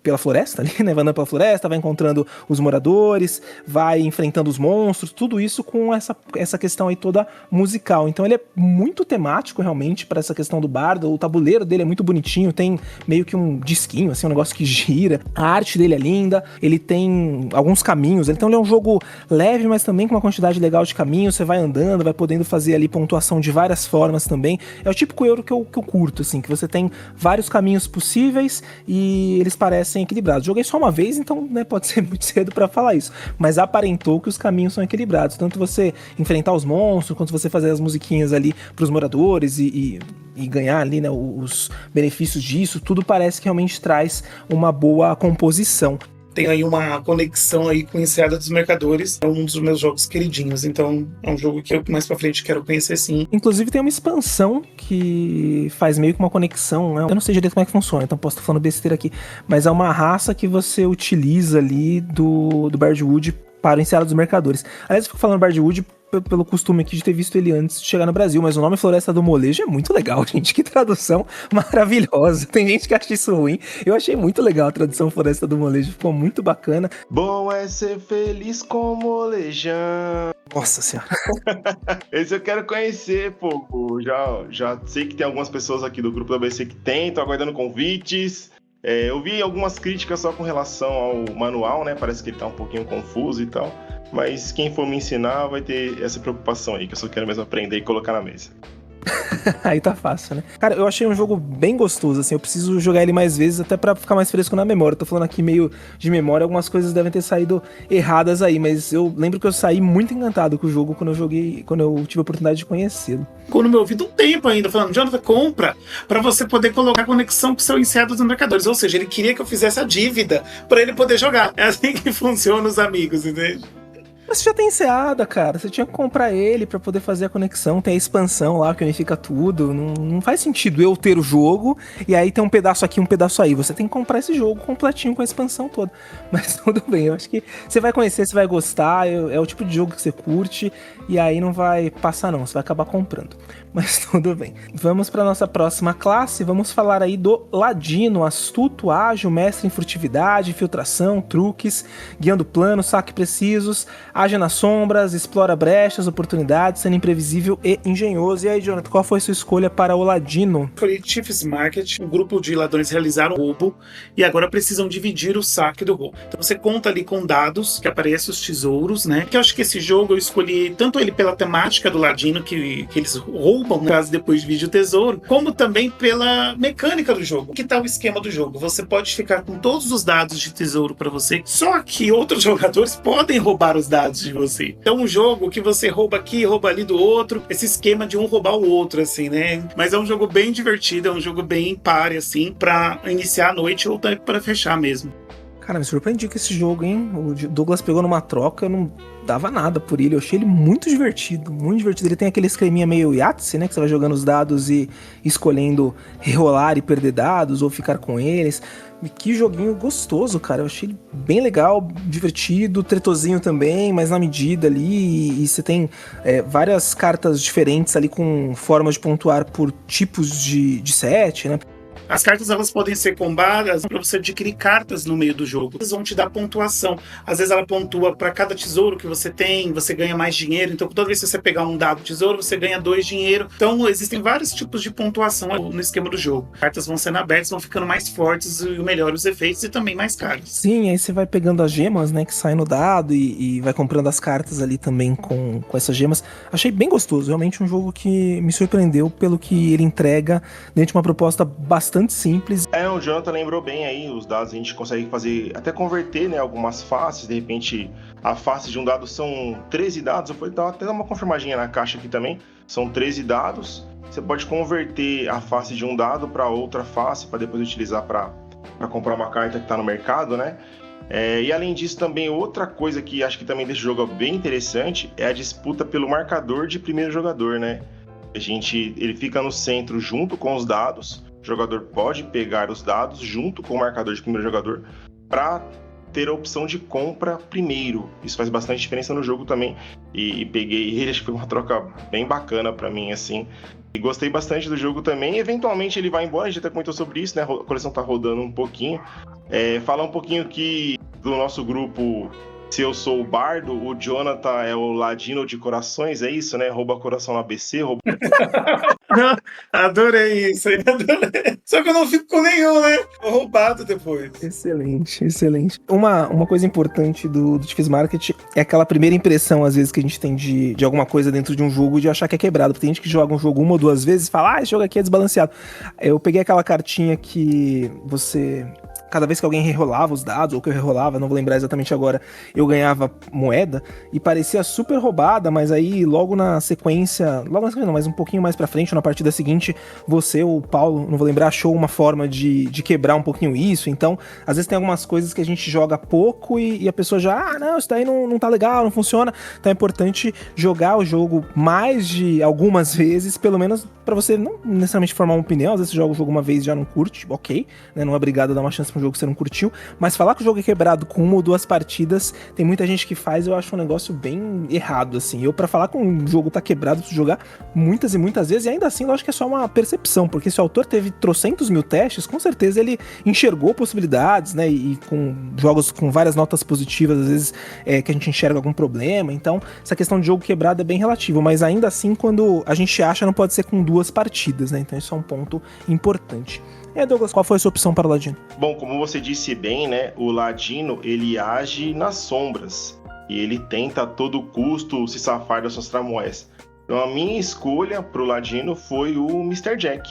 pela floresta ali, né? Vai andando pela floresta, vai encontrando os moradores, vai enfrentando os monstros, tudo isso com essa questão aí toda musical. Então ele é muito temático realmente para essa questão do bardo. O tabuleiro dele é muito bonitinho, tem meio que um disquinho, assim, um negócio que gira. A arte dele é linda, ele tem alguns caminhos. Então ele é um jogo leve, mas também com uma quantidade legal de caminhos. Você vai andando, vai podendo fazer ali pontuação de várias formas também. É o típico euro que eu curto, assim, que você tem vários caminhos possíveis e eles parecem equilibrados. Joguei só uma vez, então, né, pode ser muito cedo pra falar isso, mas aparentou que os caminhos são equilibrados, tanto você enfrentar os monstros, quanto você fazer as musiquinhas ali pros moradores e ganhar ali, né, os benefícios disso, tudo parece que realmente traz uma boa composição. tem aí uma conexão aí com Enseada dos Mercadores. É um dos meus jogos queridinhos, então é um jogo que eu mais pra frente quero conhecer sim. Inclusive tem uma expansão que faz meio que uma conexão, né? Eu não sei direito como é que funciona, então posso estar falando besteira aqui, mas é uma raça que você utiliza ali do Birdwood para o Enseada dos Mercadores. Aliás, eu fico falando Birdwood pelo costume aqui de ter visto ele antes de chegar no Brasil, mas o nome Floresta do Molejo é muito legal, gente, que tradução maravilhosa. Tem gente que acha isso ruim, eu achei muito legal a tradução Floresta do Molejo, ficou muito bacana. Bom é ser feliz com molejão. Nossa senhora. Esse eu quero conhecer, pô. Já sei que tem algumas pessoas aqui do grupo da ABC que tem, tô aguardando convites. Eu vi algumas críticas só com relação ao manual, né? Parece que ele tá um pouquinho confuso e tal. Mas quem for me ensinar vai ter essa preocupação aí, que eu só quero mesmo aprender e colocar na mesa. Aí tá fácil, né? Cara, eu achei um jogo bem gostoso, assim, eu preciso jogar ele mais vezes até pra ficar mais fresco na memória. Eu tô falando aqui meio de memória, algumas coisas devem ter saído erradas aí, mas eu lembro que eu saí muito encantado com o jogo quando eu tive a oportunidade de conhecê-lo. Ficou no meu ouvido um tempo ainda, falando, Jonathan, compra pra você poder colocar conexão com o seu Enseada dos Mercadores. Ou seja, ele queria que eu fizesse a dívida pra ele poder jogar. É assim que funciona os amigos, entende? Mas você já tem Enseada, cara. Você tinha que comprar ele pra poder fazer a conexão. Tem a expansão lá que unifica tudo. Não faz sentido eu ter o jogo e aí ter um pedaço aqui, um pedaço aí. Você tem que comprar esse jogo completinho com a expansão toda. Mas tudo bem, eu acho que você vai conhecer, você vai gostar. É o tipo de jogo que você curte e aí não vai passar não, você vai acabar comprando. Mas tudo bem. Vamos pra nossa próxima classe. Vamos falar aí do Ladino, astuto, ágil, mestre em furtividade, infiltração, truques, guiando planos, saque precisos, age nas sombras, explora brechas, oportunidades, sendo imprevisível e engenhoso. E aí, Jonathan, qual foi sua escolha para o Ladino? Foi Chief's Market, um grupo de ladrões realizaram um roubo e agora precisam dividir o saque do roubo. Então você conta ali com dados que aparecem os tesouros, né? Que eu acho que esse jogo eu escolhi tanto ele pela temática do Ladino, que eles roubam, no caso depois divide o tesouro, como também pela mecânica do jogo. Que tal o esquema do jogo? Você pode ficar com todos os dados de tesouro para você, só que outros jogadores podem roubar os dados de você. Então um jogo que você rouba aqui, rouba ali do outro, esse esquema de um roubar o outro, assim, né? Mas é um jogo bem divertido, é um jogo bem pare, assim, pra iniciar a noite ou até pra fechar mesmo. Cara, me surpreendi com esse jogo, hein? O Douglas pegou numa troca, eu não dava nada por ele. Eu achei ele muito divertido, muito divertido. Ele tem aquele esqueminha meio Yahtzee, né? Que você vai jogando os dados e escolhendo rerolar e perder dados ou ficar com eles. E que joguinho gostoso, cara. Eu achei ele bem legal, divertido, tretozinho também, mas na medida ali. E você tem várias cartas diferentes ali com formas de pontuar por tipos de set, né? As cartas elas podem ser combadas para você adquirir cartas no meio do jogo. Eles vão te dar pontuação. Às vezes ela pontua para cada tesouro que você tem, você ganha mais dinheiro. Então toda vez que você pegar um dado tesouro, você ganha 2 dinheiro. Então existem vários tipos de pontuação no esquema do jogo. As cartas vão sendo abertas, vão ficando mais fortes e melhores os efeitos e também mais caros. Sim, aí você vai pegando as gemas, né, que saem no dado e vai comprando as cartas ali também com essas gemas. Achei bem gostoso, realmente um jogo que me surpreendeu pelo que ele entrega dentro de uma proposta bastante simples. O Jonathan lembrou bem aí, os dados a gente consegue fazer, até converter, né, algumas faces, de repente a face de um dado são 13 dados, eu vou até dar uma confirmadinha na caixa aqui também, são 13 dados, você pode converter a face de um dado para outra face, para depois utilizar para comprar uma carta que está no mercado, né? E além disso também outra coisa que acho que também deixa o jogo bem interessante é a disputa pelo marcador de primeiro jogador, né? Ele fica no centro junto com os dados. O jogador pode pegar os dados junto com o marcador de primeiro jogador para ter a opção de compra primeiro. Isso faz bastante diferença no jogo também. E peguei ele, acho que foi uma troca bem bacana para mim, assim. E gostei bastante do jogo também. Eventualmente ele vai embora, a gente até comentou sobre isso, né? A coleção tá rodando um pouquinho. Falar um pouquinho aqui do nosso grupo. Se eu sou o bardo, o Jonathan é o ladino de corações, é isso, né? Rouba coração na ABC, rouba... Adorei isso aí, adorei. Só que eu não fico com nenhum, né? Vou roubado depois. Excelente, excelente. Uma coisa importante do Chief's Market é aquela primeira impressão, às vezes, que a gente tem de alguma coisa dentro de um jogo de achar que é quebrado. Porque tem gente que joga um jogo uma ou duas vezes e fala, esse jogo aqui é desbalanceado. Eu peguei aquela cartinha que você cada vez que alguém rerolava os dados, ou que eu rerolava, não vou lembrar exatamente agora, eu ganhava moeda, e parecia super roubada, mas aí logo na sequência, não, mas um pouquinho mais pra frente, na partida seguinte, você, ou o Paulo, não vou lembrar, achou uma forma de quebrar um pouquinho isso. Então, às vezes tem algumas coisas que a gente joga pouco e a pessoa já, não, isso daí não tá legal, não funciona. Então é importante jogar o jogo mais de algumas vezes, pelo menos pra você não necessariamente formar uma opinião. Às vezes você joga o jogo uma vez e já não curte, ok, né? Não é obrigado a dar uma chance pra um jogo que você não curtiu, mas falar que o jogo é quebrado com uma ou duas partidas, tem muita gente que faz, eu acho um negócio bem errado, assim. Eu, pra falar que um jogo tá quebrado, preciso jogar muitas e muitas vezes, e ainda assim eu acho que é só uma percepção, porque se o autor teve trocentos mil testes, com certeza ele enxergou possibilidades, né, e com jogos com várias notas positivas, às vezes que a gente enxerga algum problema. Então essa questão de jogo quebrado é bem relativo, mas ainda assim quando a gente acha, não pode ser com duas partidas, né, então isso é um ponto importante. E Douglas, qual foi a sua opção para o Ladino? Bom, como você disse bem, né, o Ladino, ele age nas sombras e ele tenta a todo custo se safar das suas tramóias. Então a minha escolha pro Ladino foi o Mr. Jack,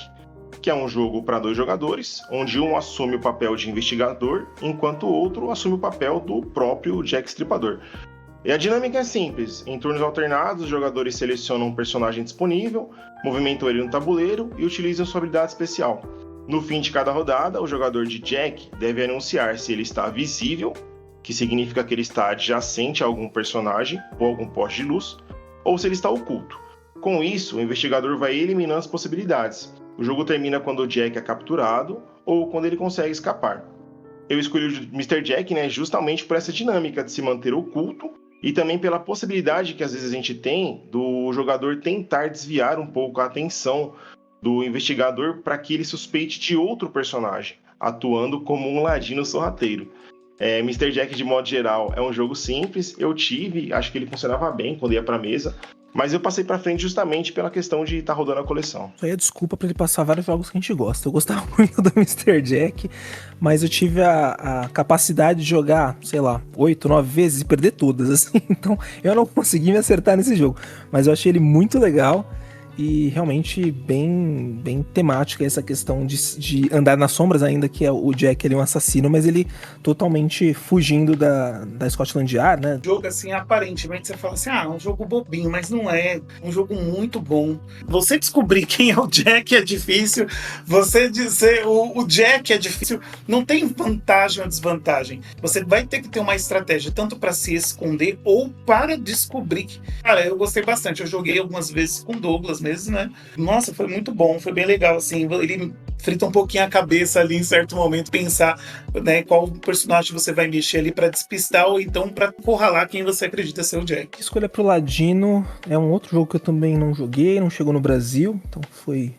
que é um jogo para 2 jogadores, onde um assume o papel de investigador, enquanto o outro assume o papel do próprio Jack Estripador. E a dinâmica é simples: em turnos alternados, os jogadores selecionam um personagem disponível, movimentam ele no tabuleiro e utilizam sua habilidade especial. No fim de cada rodada, o jogador de Jack deve anunciar se ele está visível, que significa que ele está adjacente a algum personagem ou algum poste de luz, ou se ele está oculto. Com isso, o investigador vai eliminando as possibilidades. O jogo termina quando o Jack é capturado ou quando ele consegue escapar. Eu escolhi o Mr. Jack, né, justamente por essa dinâmica de se manter oculto e também pela possibilidade que às vezes a gente tem do jogador tentar desviar um pouco a atenção do investigador para que ele suspeite de outro personagem, atuando como um ladino sorrateiro. Mr. Jack, de modo geral, é um jogo simples. Eu acho que ele funcionava bem quando ia para a mesa, mas eu passei pra frente justamente pela questão de estar rodando a coleção. Isso aí é desculpa pra ele passar vários jogos que a gente gosta. Eu gostava muito do Mr. Jack, mas eu tive a capacidade de jogar, sei lá, 8, 9 vezes e perder todas, assim. Então eu não consegui me acertar nesse jogo. Mas eu achei ele muito legal e realmente bem temática essa questão de andar nas sombras, ainda que o Jack ele é um assassino, mas ele totalmente fugindo da Scotland Yard, né? Jogo assim, aparentemente você fala assim, é um jogo bobinho, mas não é. Um jogo muito bom. Você descobrir quem é o Jack é difícil, você dizer o Jack é difícil, não tem vantagem ou desvantagem. Você vai ter que ter uma estratégia tanto para se esconder ou para descobrir. Cara, eu gostei bastante. Eu joguei algumas vezes com Douglas mesmo, né? Nossa, foi muito bom, foi bem legal, assim. Ele frita um pouquinho a cabeça ali em certo momento, pensar, né, qual personagem você vai mexer ali pra despistar ou então pra encurralar quem você acredita ser o Jack. Escolha pro Ladino é um outro jogo que eu também não joguei, não chegou no Brasil, então foi...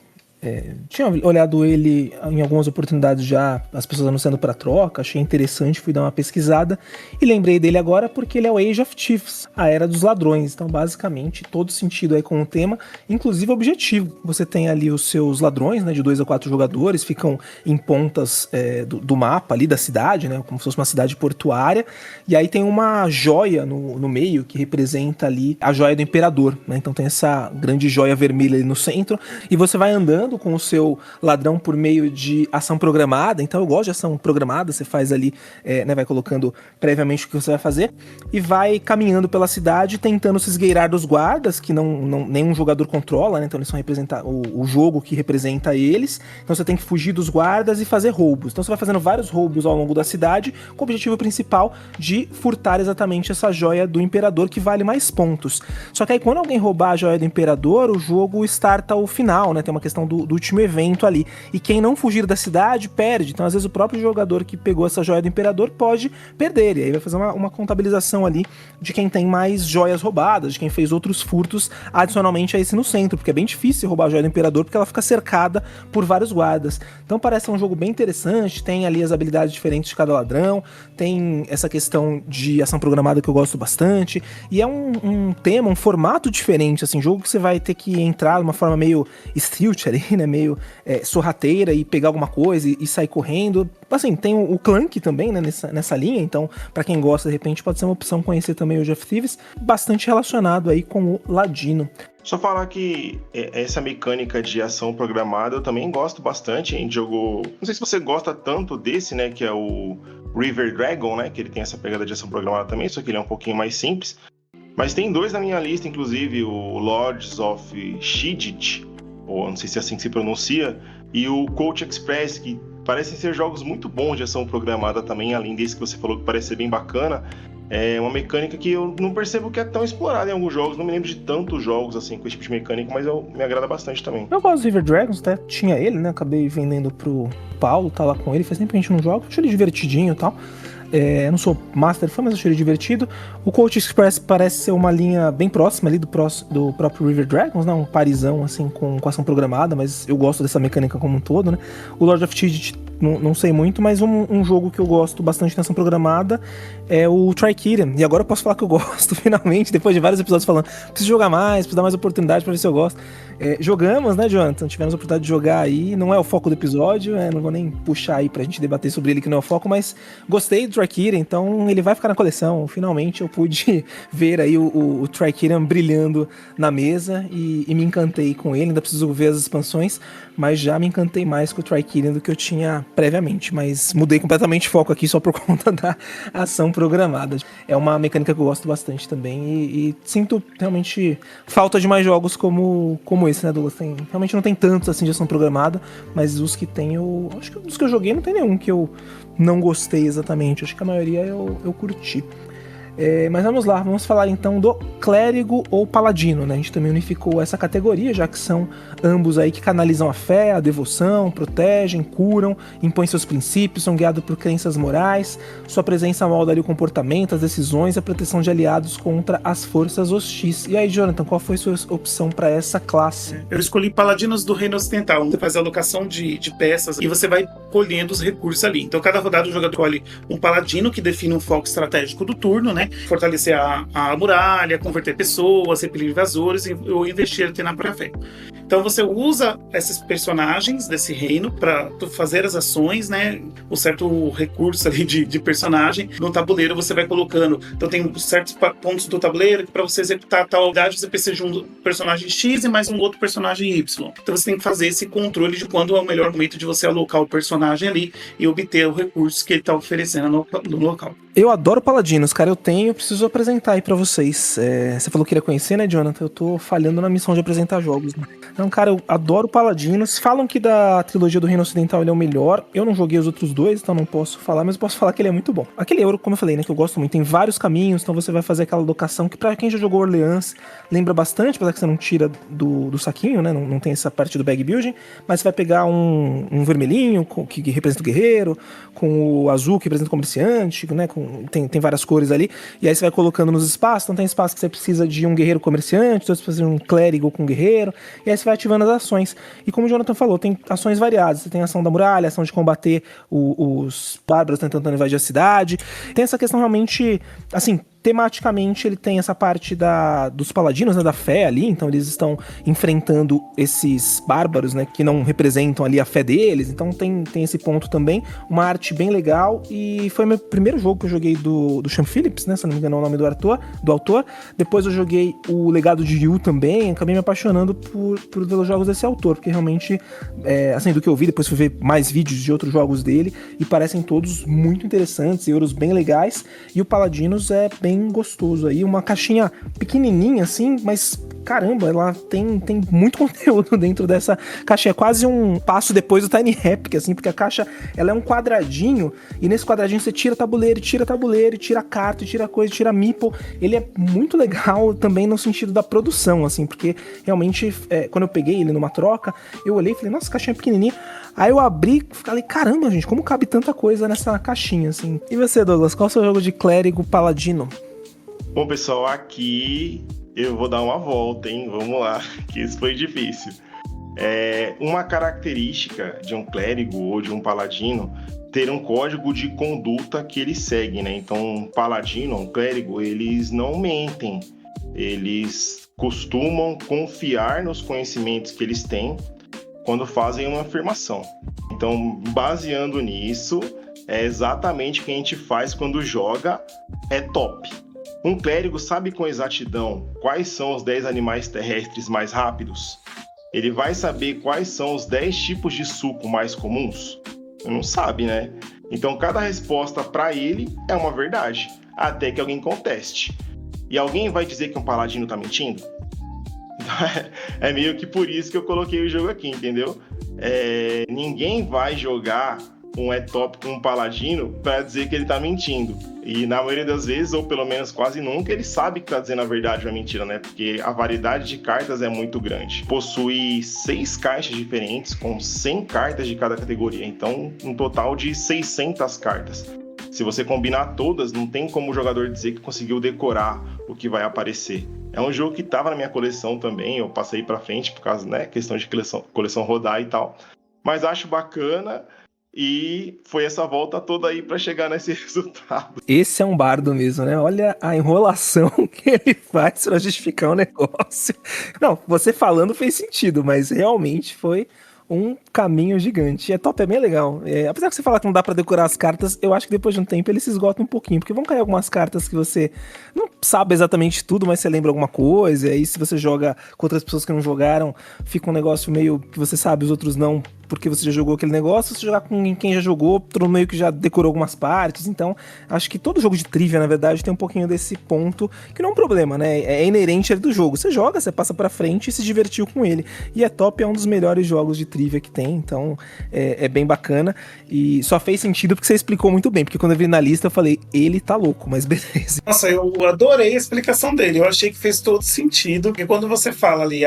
tinha olhado ele em algumas oportunidades já, as pessoas anunciando para troca, achei interessante, fui dar uma pesquisada e lembrei dele agora porque ele é o Age of Thieves, a Era dos Ladrões. Então basicamente todo sentido aí com o tema, inclusive objetivo. Você tem ali os seus ladrões, né, de 2 a 4 jogadores, ficam em pontas do mapa ali da cidade, né, como se fosse uma cidade portuária, e aí tem uma joia no meio que representa ali a joia do imperador, né? Então tem essa grande joia vermelha ali no centro e você vai andando com o seu ladrão por meio de ação programada. Então eu gosto de ação programada, você faz ali, né, vai colocando previamente o que você vai fazer e vai caminhando pela cidade tentando se esgueirar dos guardas, que nenhum jogador controla, né? Então eles são representar o jogo que representa eles. Então você tem que fugir dos guardas e fazer roubos. Então você vai fazendo vários roubos ao longo da cidade com o objetivo principal de furtar exatamente essa joia do imperador que vale mais pontos. Só que aí quando alguém roubar a joia do imperador, o jogo starta o final, né? Tem uma questão do último evento ali. E quem não fugir da cidade, perde. Então, às vezes, o próprio jogador que pegou essa joia do imperador pode perder. E aí vai fazer uma contabilização ali de quem tem mais joias roubadas, de quem fez outros furtos adicionalmente a esse no centro. Porque é bem difícil roubar a joia do imperador, porque ela fica cercada por vários guardas. Então, parece um jogo bem interessante. Tem ali as habilidades diferentes de cada ladrão. Tem essa questão de ação programada que eu gosto bastante. E é um tema, um formato diferente, assim. Jogo que você vai ter que entrar de uma forma meio stealth ali, né, meio sorrateira e pegar alguma coisa e sair correndo. Assim, tem o Clank também, né, nessa linha, então pra quem gosta, de repente, pode ser uma opção conhecer também o Age of Thieves, bastante relacionado aí com o Ladino. Só falar que essa mecânica de ação programada eu também gosto bastante. A gente jogou... Não sei se você gosta tanto desse, né? Que é o River Dragon, né? Que ele tem essa pegada de ação programada também, só que ele é um pouquinho mais simples. Mas tem 2 na minha lista, inclusive, o Lords of Shidit, ou não sei se é assim que se pronuncia, e o Coach Express, que parecem ser jogos muito bons de ação programada também, além desse que você falou que parece ser bem bacana. É uma mecânica que eu não percebo que é tão explorada em alguns jogos. Não me lembro de tantos jogos assim com esse tipo de mecânica, mas me agrada bastante também. Eu gosto do River Dragons, até tinha ele, né? Acabei vendendo pro Paulo, tá lá com ele. Faz tempo que a gente não joga. Achei ele divertidinho e tal. Eu não sou master fã, mas achei ele divertido. O Coach Express parece ser uma linha bem próxima ali do próprio River Dragons, né? Um parizão, assim, com ação programada, mas eu gosto dessa mecânica como um todo, né? O Lord of Shidit não sei muito, mas um jogo que eu gosto bastante de ação programada é o Trickerion. E agora eu posso falar que eu gosto, finalmente, depois de vários episódios falando, preciso jogar mais, preciso dar mais oportunidade pra ver se eu gosto. Jogamos, né, Jonathan? Tivemos a oportunidade de jogar aí, não é o foco do episódio, não vou nem puxar aí pra gente debater sobre ele, que não é o foco, mas gostei do Trickerion, então ele vai ficar na coleção. Finalmente eu pude ver aí o Trickerion brilhando na mesa e me encantei com ele. Ainda preciso ver as expansões, mas já me encantei mais com o Trickerion do que eu tinha previamente, mas mudei completamente de foco aqui só por conta da ação programada. É uma mecânica que eu gosto bastante também e sinto realmente falta de mais jogos como esse, né, Douglas? Realmente não tem tantos assim de ação programada, mas os que tem, acho que dos que eu joguei não tem nenhum que eu não gostei exatamente. Acho que a maioria eu curti. Mas vamos lá, vamos falar então do clérigo ou paladino, né? A gente também unificou essa categoria, já que são ambos aí que canalizam a fé, a devoção, protegem, curam, impõem seus princípios, são guiados por crenças morais, sua presença molda ali o comportamento, as decisões e a proteção de aliados contra as forças hostis. E aí, Jonathan, qual foi sua opção para essa classe? Eu escolhi Paladinos do Reino Ocidental. Você faz a alocação de peças e você vai colhendo os recursos ali. Então, cada rodada o jogador escolhe um paladino que define um foco estratégico do turno, né? Fortalecer a muralha, converter pessoas, repelir invasores ou investir na própria fé. Então você usa esses personagens desse reino para fazer as ações, né? Um certo recurso ali de personagem. No tabuleiro você vai colocando. Então tem certos pontos do tabuleiro que para você executar tal habilidade você precisa de um personagem X e mais um outro personagem Y. Então você tem que fazer esse controle de quando é o melhor momento de você alocar o personagem ali e obter o recurso que ele está oferecendo no local. Eu adoro paladinos, cara. Eu preciso apresentar aí pra vocês. Você falou que queria conhecer, né, Jonathan? Eu tô falhando na missão de apresentar jogos, né? Então, cara, eu adoro paladinos. Falam que da trilogia do Reino Ocidental ele é o melhor. Eu não joguei os outros dois, então não posso falar, mas eu posso falar que ele é muito bom. Aquele euro, como eu falei, né, que eu gosto muito, tem vários caminhos, então você vai fazer aquela locação que pra quem já jogou Orleans lembra bastante, apesar que você não tira do saquinho, né, não tem essa parte do bag building, mas você vai pegar um vermelhinho que representa o guerreiro, com o azul que representa o comerciante, né, tem várias cores ali, e aí você vai colocando nos espaços. Então tem espaço que você precisa de um guerreiro comerciante, então você precisa de um clérigo com guerreiro, e aí você vai ativando as ações. E como o Jonathan falou, tem ações variadas. Você tem a ação da muralha, a ação de combater os bárbaros tentando invadir a cidade. Tem essa questão realmente, assim, tematicamente ele tem essa parte dos paladinos, né, da fé ali, então eles estão enfrentando esses bárbaros, né, que não representam ali a fé deles, então tem esse ponto também, uma arte bem legal, e foi meu primeiro jogo que eu joguei do Sean Phillips, né, se não me engano é o nome do autor. Depois eu joguei o Legado de Yu também, acabei me apaixonando pelos jogos desse autor, porque realmente, assim, do que eu vi, depois fui ver mais vídeos de outros jogos dele, e parecem todos muito interessantes, euros bem legais, e o Paladinos é bem gostoso aí, uma caixinha pequenininha assim, mas caramba, ela tem muito conteúdo dentro dessa caixinha, quase um passo depois do Tiny Epic, assim, porque a caixa, ela é um quadradinho, e nesse quadradinho você tira tabuleiro, tira carta, tira coisa, tira meeple. Ele é muito legal também no sentido da produção, assim, porque realmente, quando eu peguei ele numa troca, eu olhei e falei, nossa, caixinha pequenininha. Aí eu abri e falei, caramba, gente, como cabe tanta coisa nessa caixinha, assim. E você, Douglas, qual é o seu jogo de clérigo paladino? Bom, pessoal, aqui eu vou dar uma volta, hein? Vamos lá, que isso foi difícil. Uma característica de um clérigo ou de um paladino ter um código de conduta que eles seguem, né? Então, um paladino, um clérigo, eles não mentem. Eles costumam confiar nos conhecimentos que eles têm quando fazem uma afirmação. Então, baseando nisso, é exatamente o que a gente faz quando joga, é top. Um clérigo sabe com exatidão quais são os 10 animais terrestres mais rápidos? Ele vai saber quais são os 10 tipos de suco mais comuns? Não sabe, né? Então cada resposta para ele é uma verdade, até que alguém conteste. E alguém vai dizer que um paladino tá mentindo? É meio que por isso que eu coloquei o jogo aqui, entendeu? Ninguém vai jogar um E-Top com um paladino para dizer que ele tá mentindo. E na maioria das vezes, ou pelo menos quase nunca, ele sabe que tá dizendo a verdade ou a mentira, né? Porque a variedade de cartas é muito grande. Possui 6 caixas diferentes, com 100 cartas de cada categoria. Então, um total de 600 cartas. Se você combinar todas, não tem como o jogador dizer que conseguiu decorar o que vai aparecer. É um jogo que estava na minha coleção também, eu passei para frente por causa, né, questão de coleção rodar e tal. Mas acho bacana e foi essa volta toda aí para chegar nesse resultado. Esse é um bardo mesmo, né? Olha a enrolação que ele faz para justificar o negócio. Não, você falando fez sentido, mas realmente foi um caminho gigante. É bem legal. Apesar que você falar que não dá pra decorar as cartas, eu acho que depois de um tempo ele se esgota um pouquinho, porque vão cair algumas cartas que você não sabe exatamente tudo, mas você lembra alguma coisa, e aí se você joga com outras pessoas que não jogaram, fica um negócio meio que você sabe, os outros não, porque você já jogou aquele negócio. Se você jogar com quem já jogou, todo meio que já decorou algumas partes. Então, acho que todo jogo de trivia, na verdade, tem um pouquinho desse ponto, que não é um problema, né? É inerente do jogo. Você joga, você passa pra frente e se divertiu com ele. E é um dos melhores jogos de trivia que tem, então é bem bacana. E só fez sentido porque você explicou muito bem, porque quando eu vi na lista eu falei, ele tá louco, mas beleza. Nossa, eu adorei a explicação dele. Eu achei que fez todo sentido, porque quando você fala ali,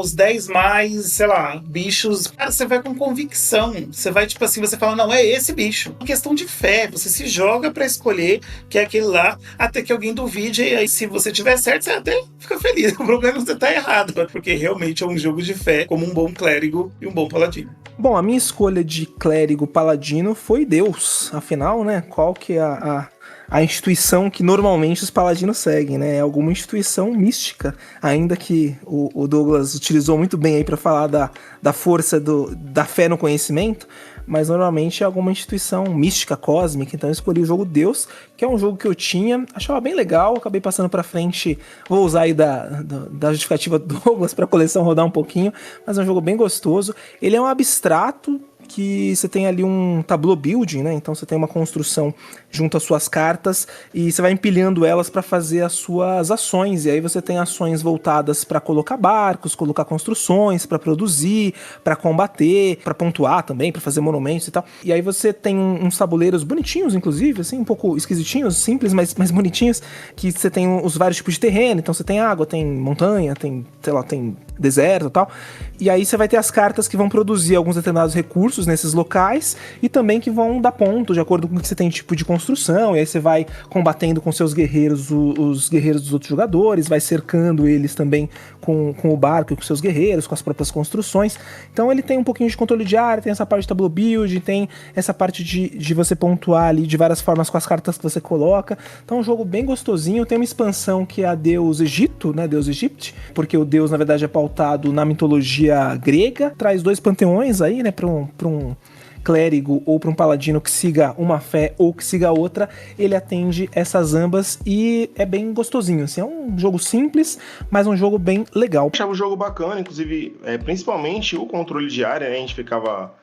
os 10 mais, sei lá, bichos, cara, você vai com convicção. Você vai, tipo assim, você fala, não, é esse bicho. É questão de fé. Você se joga pra escolher que é aquele lá, até que alguém duvide, e aí se você tiver certo, você até fica feliz. O problema é que você tá errado, porque realmente é um jogo de fé, como um bom clérigo e um bom paladino. Bom, a minha escolha de clérigo paladino foi Deus. Afinal, né, qual que é a instituição que normalmente os paladinos seguem, né? É alguma instituição mística, ainda que o Douglas utilizou muito bem aí para falar da força da fé no conhecimento, mas normalmente é alguma instituição mística, cósmica. Então eu escolhi o jogo Deus, que é um jogo que eu tinha, achava bem legal, acabei passando pra frente, vou usar aí da justificativa do Douglas pra coleção rodar um pouquinho, mas é um jogo bem gostoso. Ele é um abstrato, que você tem ali um tableau building, né? Então você tem uma construção junto às suas cartas e você vai empilhando elas para fazer as suas ações. E aí você tem ações voltadas para colocar barcos, colocar construções, para produzir, para combater, para pontuar também, para fazer monumentos e tal. E aí você tem uns tabuleiros bonitinhos, inclusive, assim, um pouco esquisitinhos, simples, mas bonitinhos, que você tem os vários tipos de terreno. Então você tem água, tem montanha, tem, sei lá, tem deserto e tal. E aí você vai ter as cartas que vão produzir alguns determinados recursos nesses locais e também que vão dar ponto de acordo com o que você tem de tipo de construção. E aí você vai combatendo com seus guerreiros os guerreiros dos outros jogadores, vai cercando eles também com o barco e com seus guerreiros, com as próprias construções. Então ele tem um pouquinho de controle de área, tem essa parte de tableau build, tem essa parte de você pontuar ali de várias formas com as cartas que você coloca. Então é um jogo bem gostosinho. Tem uma expansão que é a Deus Egito, né, Deus Egipte, porque o Deus na verdade é pautado na mitologia grega, traz 2 panteões aí, né, para um clérigo ou para um paladino que siga uma fé ou que siga outra, ele atende essas ambas e é bem gostosinho, assim, é um jogo simples, mas um jogo bem legal. Eu achava o jogo bacana, inclusive, principalmente o controle de área, né, a gente ficava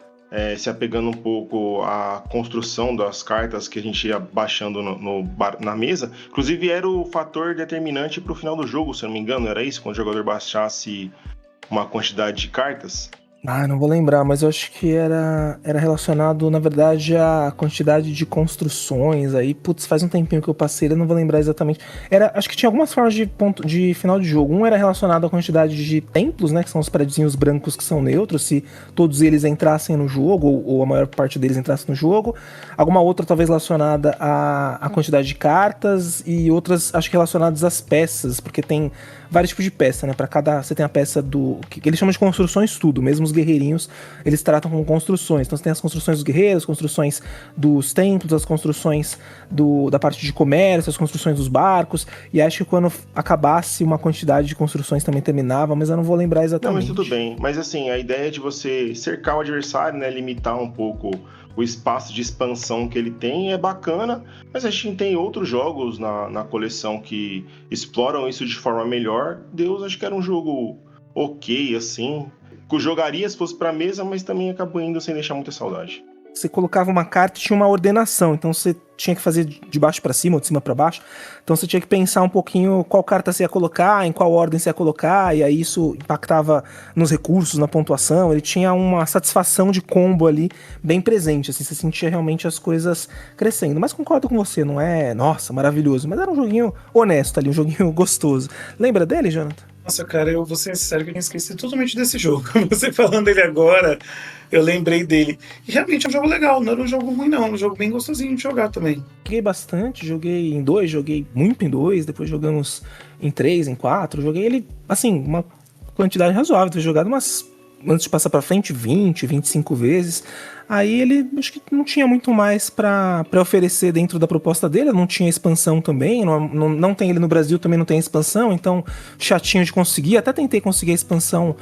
se apegando um pouco à construção das cartas que a gente ia baixando na mesa. Inclusive era o fator determinante para o final do jogo, se eu não me engano, era isso, quando o jogador baixasse uma quantidade de cartas. Não vou lembrar, mas eu acho que era relacionado, na verdade, à quantidade de construções aí. Putz, faz um tempinho que eu passei, eu não vou lembrar exatamente. Acho que tinha algumas formas de final de jogo. Um era relacionado à quantidade de templos, né, que são os prédiozinhos brancos que são neutros, se todos eles entrassem no jogo, ou a maior parte deles entrasse no jogo. Alguma outra talvez relacionada à quantidade de cartas, e outras acho que relacionadas às peças, porque tem vários tipos de peça, né? Para cada, você tem a peça que eles chamam de construções tudo, mesmo os guerreirinhos, eles tratam como construções. Então você tem as construções dos guerreiros, as construções dos templos, as construções da parte de comércio, as construções dos barcos, e acho que quando acabasse uma quantidade de construções também terminava, mas eu não vou lembrar exatamente. Não, mas tudo bem. Mas assim, a ideia é de você cercar o adversário, né? Limitar um pouco o espaço de expansão que ele tem é bacana, mas a gente tem outros jogos na coleção que exploram isso de forma melhor. Deus, acho que era um jogo ok, assim, que eu jogaria se fosse pra mesa, mas também acabou indo sem deixar muita saudade. Você colocava uma carta e tinha uma ordenação, então você tinha que fazer de baixo para cima ou de cima para baixo, então você tinha que pensar um pouquinho qual carta você ia colocar, em qual ordem você ia colocar, e aí isso impactava nos recursos, na pontuação. Ele tinha uma satisfação de combo ali bem presente, assim, você sentia realmente as coisas crescendo. Mas concordo com você, não é, nossa, maravilhoso, mas era um joguinho honesto ali, um joguinho gostoso. Lembra dele, Jonathan? Nossa, cara, eu vou ser sincero que eu tinha esquecido totalmente desse jogo. Você falando dele agora, eu lembrei dele. E realmente é um jogo legal, não era um jogo ruim não, era um jogo bem gostosinho de jogar também. Joguei bastante, joguei em 2, joguei muito em 2, depois jogamos em 3, em 4, joguei ele, assim, uma quantidade razoável, ter jogado umas, antes de passar pra frente, 20, 25 vezes. Aí ele, acho que não tinha muito mais pra oferecer dentro da proposta dele, não tinha expansão também, não tem ele no Brasil, também não tem expansão, então chatinho de conseguir, até tentei conseguir a expansão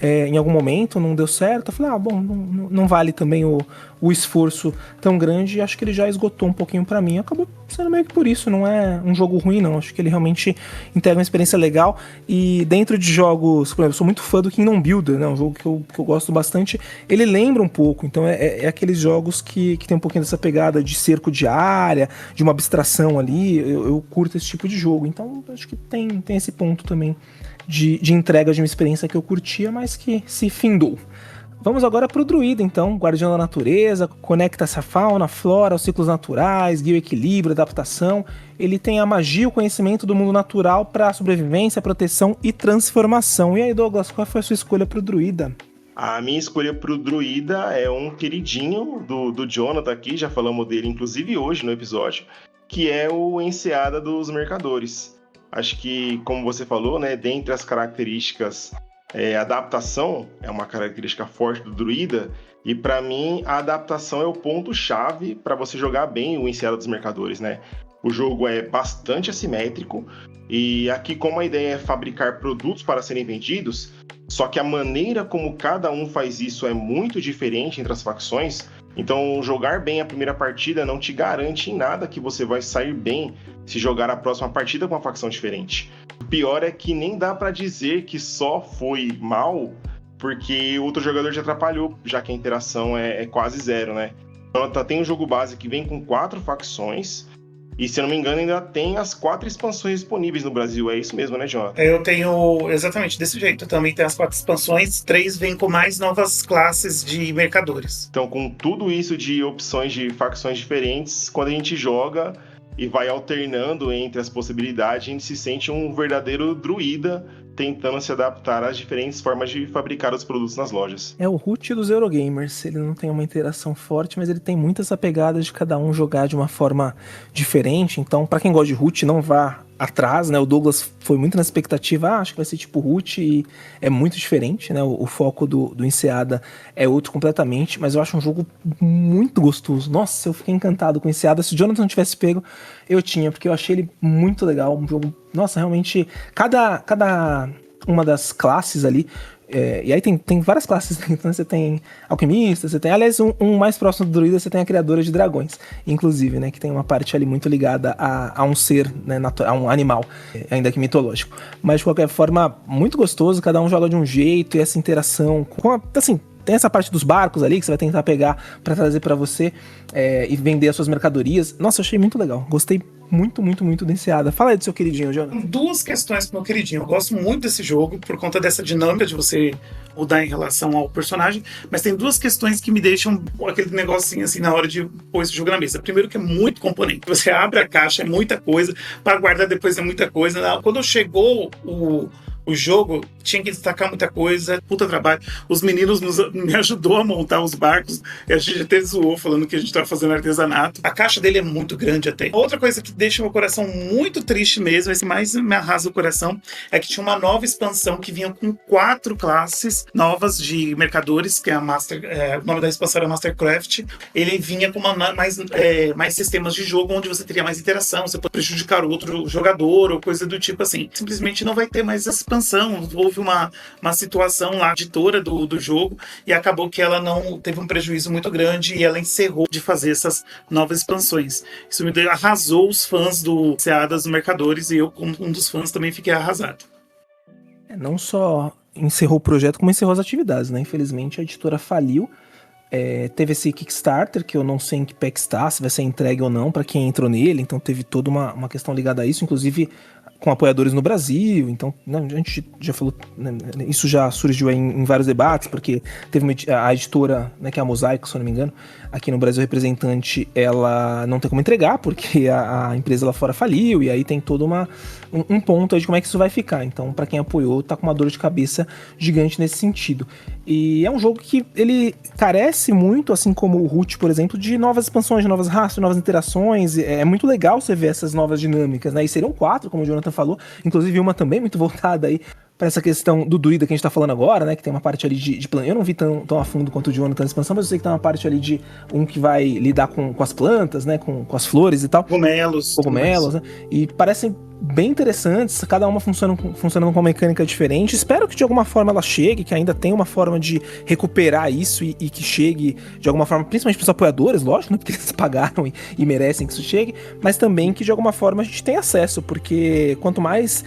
em algum momento, não deu certo, eu falei, bom, não vale também o esforço tão grande, e acho que ele já esgotou um pouquinho pra mim, acabou sendo meio que por isso, não é um jogo ruim não, acho que ele realmente integra uma experiência legal. E dentro de jogos, por exemplo, eu sou muito fã do Kingdom Builder, né, um jogo que eu gosto bastante, ele lembra um pouco, então é aqueles jogos que tem um pouquinho dessa pegada de cerco de área, de uma abstração ali, eu curto esse tipo de jogo, então acho que tem esse ponto também de entrega de uma experiência que eu curtia, mas que se findou. Vamos agora pro druida, então, guardião da natureza, conecta-se à fauna, à flora, aos ciclos naturais, guia o equilíbrio, adaptação. Ele tem a magia, o conhecimento do mundo natural para sobrevivência, proteção e transformação. E aí, Douglas, qual foi a sua escolha pro druida? A minha escolha pro druida é um queridinho do Jonathan aqui, já falamos dele inclusive hoje no episódio, que é o Enseada dos Mercadores. Acho que, como você falou, né, dentre as características, adaptação é uma característica forte do druida, e para mim a adaptação é o ponto-chave para você jogar bem o Enseada dos Mercadores, né? O jogo é bastante assimétrico, e aqui, como a ideia é fabricar produtos para serem vendidos, só que a maneira como cada um faz isso é muito diferente entre as facções, então jogar bem a primeira partida não te garante em nada que você vai sair bem se jogar a próxima partida com uma facção diferente. O pior é que nem dá pra dizer que só foi mal porque outro jogador te atrapalhou, já que a interação é quase zero, né? Então tem um jogo base que vem com 4 facções, e, se eu não me engano, ainda tem as 4 expansões disponíveis no Brasil. É isso mesmo, né, Jonathan? Eu tenho exatamente desse jeito. Também tem as 4 expansões, 3 vêm com mais novas classes de mercadores. Então, com tudo isso de opções de facções diferentes, quando a gente joga e vai alternando entre as possibilidades, a gente se sente um verdadeiro druida tentando se adaptar às diferentes formas de fabricar os produtos nas lojas. É o root dos Eurogamers, ele não tem uma interação forte, mas ele tem muitas pegadas de cada um jogar de uma forma diferente, então pra quem gosta de root, não vá atrás, né? O Douglas foi muito na expectativa, acho que vai ser tipo root, e é muito diferente, né? O foco do Enseada é outro completamente, mas eu acho um jogo muito gostoso. Nossa, eu fiquei encantado com o Enseada. Se o Jonathan não tivesse pego, eu tinha, porque eu achei ele muito legal, um jogo, nossa, realmente, cada uma das classes ali, e aí tem várias classes, então você tem alquimista, você tem, aliás, um mais próximo do druida, você tem a criadora de dragões, inclusive, né, que tem uma parte ali muito ligada a um ser, né, a um animal, ainda que mitológico, mas de qualquer forma, muito gostoso, cada um joga de um jeito, e essa interação com assim, tem essa parte dos barcos ali que você vai tentar pegar pra trazer pra você e vender as suas mercadorias. Nossa, eu achei muito legal. Gostei muito, muito, muito do Enseada. Fala aí do seu queridinho, Jonathan. 2 questões pro meu queridinho. Eu gosto muito desse jogo por conta dessa dinâmica de você mudar em relação ao personagem, mas tem 2 questões que me deixam aquele negocinho assim na hora de pôr esse jogo na mesa. Primeiro que é muito componente. Você abre a caixa, é muita coisa, para guardar depois é muita coisa. Quando chegou o jogo, tinha que destacar muita coisa, puta trabalho. Os meninos me ajudou a montar os barcos, e a gente até zoou falando que a gente tava fazendo artesanato. A caixa dele é muito grande até. Outra coisa que deixa meu coração muito triste mesmo, esse mais me arrasa o coração, é que tinha uma nova expansão que vinha com 4 classes novas de mercadores, que é a o nome da expansão era Mastercraft. Ele vinha com mais sistemas de jogo, onde você teria mais interação, você pode prejudicar outro jogador, ou coisa do tipo assim. Simplesmente não vai ter mais essa expansão expansão, houve uma situação lá, editora do jogo, e acabou que ela não teve um prejuízo muito grande e ela encerrou de fazer essas novas expansões. Isso arrasou os fãs do Seadas dos Mercadores, e eu, como um dos fãs, também fiquei arrasado. Não só encerrou o projeto, como encerrou as atividades, né? Infelizmente a editora faliu. Teve esse Kickstarter, que eu não sei em que pé que está, se vai ser entregue ou não para quem entrou nele, então teve toda uma questão ligada a isso, inclusive com apoiadores no Brasil. Então, né, a gente já falou, né, isso já surgiu aí em vários debates, porque teve a editora, né, que é a Mosaico, se eu não me engano, aqui no Brasil, representante, ela não tem como entregar, porque a empresa lá fora faliu, e aí tem todo um ponto aí de como é que isso vai ficar. Então, para quem apoiou, tá com uma dor de cabeça gigante nesse sentido. E é um jogo que ele carece muito, assim como o Root, por exemplo, de novas expansões, de novas raças, de novas interações. É muito legal você ver essas novas dinâmicas, né? E seriam 4, como o Jonathan falou, inclusive uma também muito voltada aí para essa questão do druida que a gente tá falando agora, né? Que tem uma parte ali de planta. Eu não vi tão a fundo quanto o Jonathan na expansão, mas eu sei que tem uma parte ali de que vai lidar com as plantas, né? Com as flores e tal. Cogumelos, né? E parecem bem interessantes, cada uma funcionando com uma mecânica diferente. Espero que de alguma forma ela chegue, que ainda tem uma forma de recuperar isso e que chegue de alguma forma, principalmente para os apoiadores, lógico, né? Porque eles pagaram e merecem que isso chegue, mas também que de alguma forma a gente tenha acesso, porque quanto mais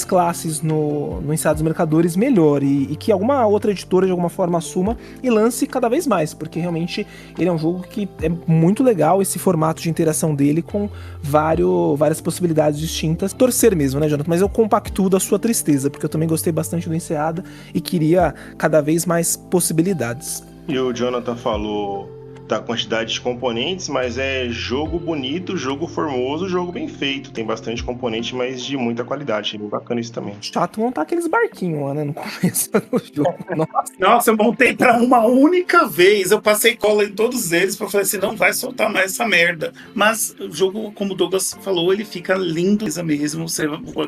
classes no Enseada dos Mercadores, melhor, e que alguma outra editora de alguma forma assuma e lance cada vez mais, porque realmente ele é um jogo que é muito legal, esse formato de interação dele com várias possibilidades distintas. Torcer mesmo, né, Jonathan? Mas eu compactuo da sua tristeza, porque eu também gostei bastante do Enseada e queria cada vez mais possibilidades. E o Jonathan falou da quantidade de componentes, mas é jogo bonito, jogo formoso, jogo bem feito. Tem bastante componente, mas de muita qualidade. É bem bacana isso também. Chato montar aqueles barquinhos lá, né? No começo do jogo. Nossa, eu montei pra uma única vez. Eu passei cola em todos eles pra falar assim, não vai soltar mais essa merda. Mas o jogo, como o Douglas falou, ele fica lindo mesmo.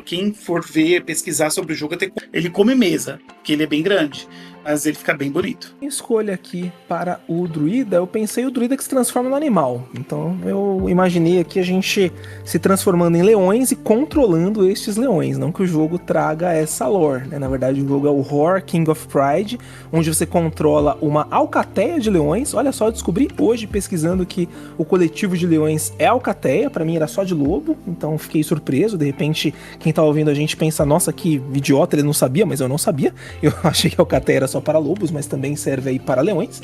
Quem for ver, pesquisar sobre o jogo, ele come mesa, porque ele é bem grande. Mas ele fica bem bonito. Escolha aqui para o druida, eu pensei o druida que se transforma no animal. Então eu imaginei aqui a gente se transformando em leões e controlando estes leões. Não que o jogo traga essa lore, né? Na verdade o jogo é o Roar King of Pride, onde você controla uma alcateia de leões. Olha só, eu descobri hoje pesquisando que o coletivo de leões é alcateia. Para mim era só de lobo, então fiquei surpreso. De repente quem tá ouvindo a gente pensa, nossa, que idiota, ele não sabia, mas eu não sabia. Eu achei que a alcateia era só para lobos, mas também serve aí para leões.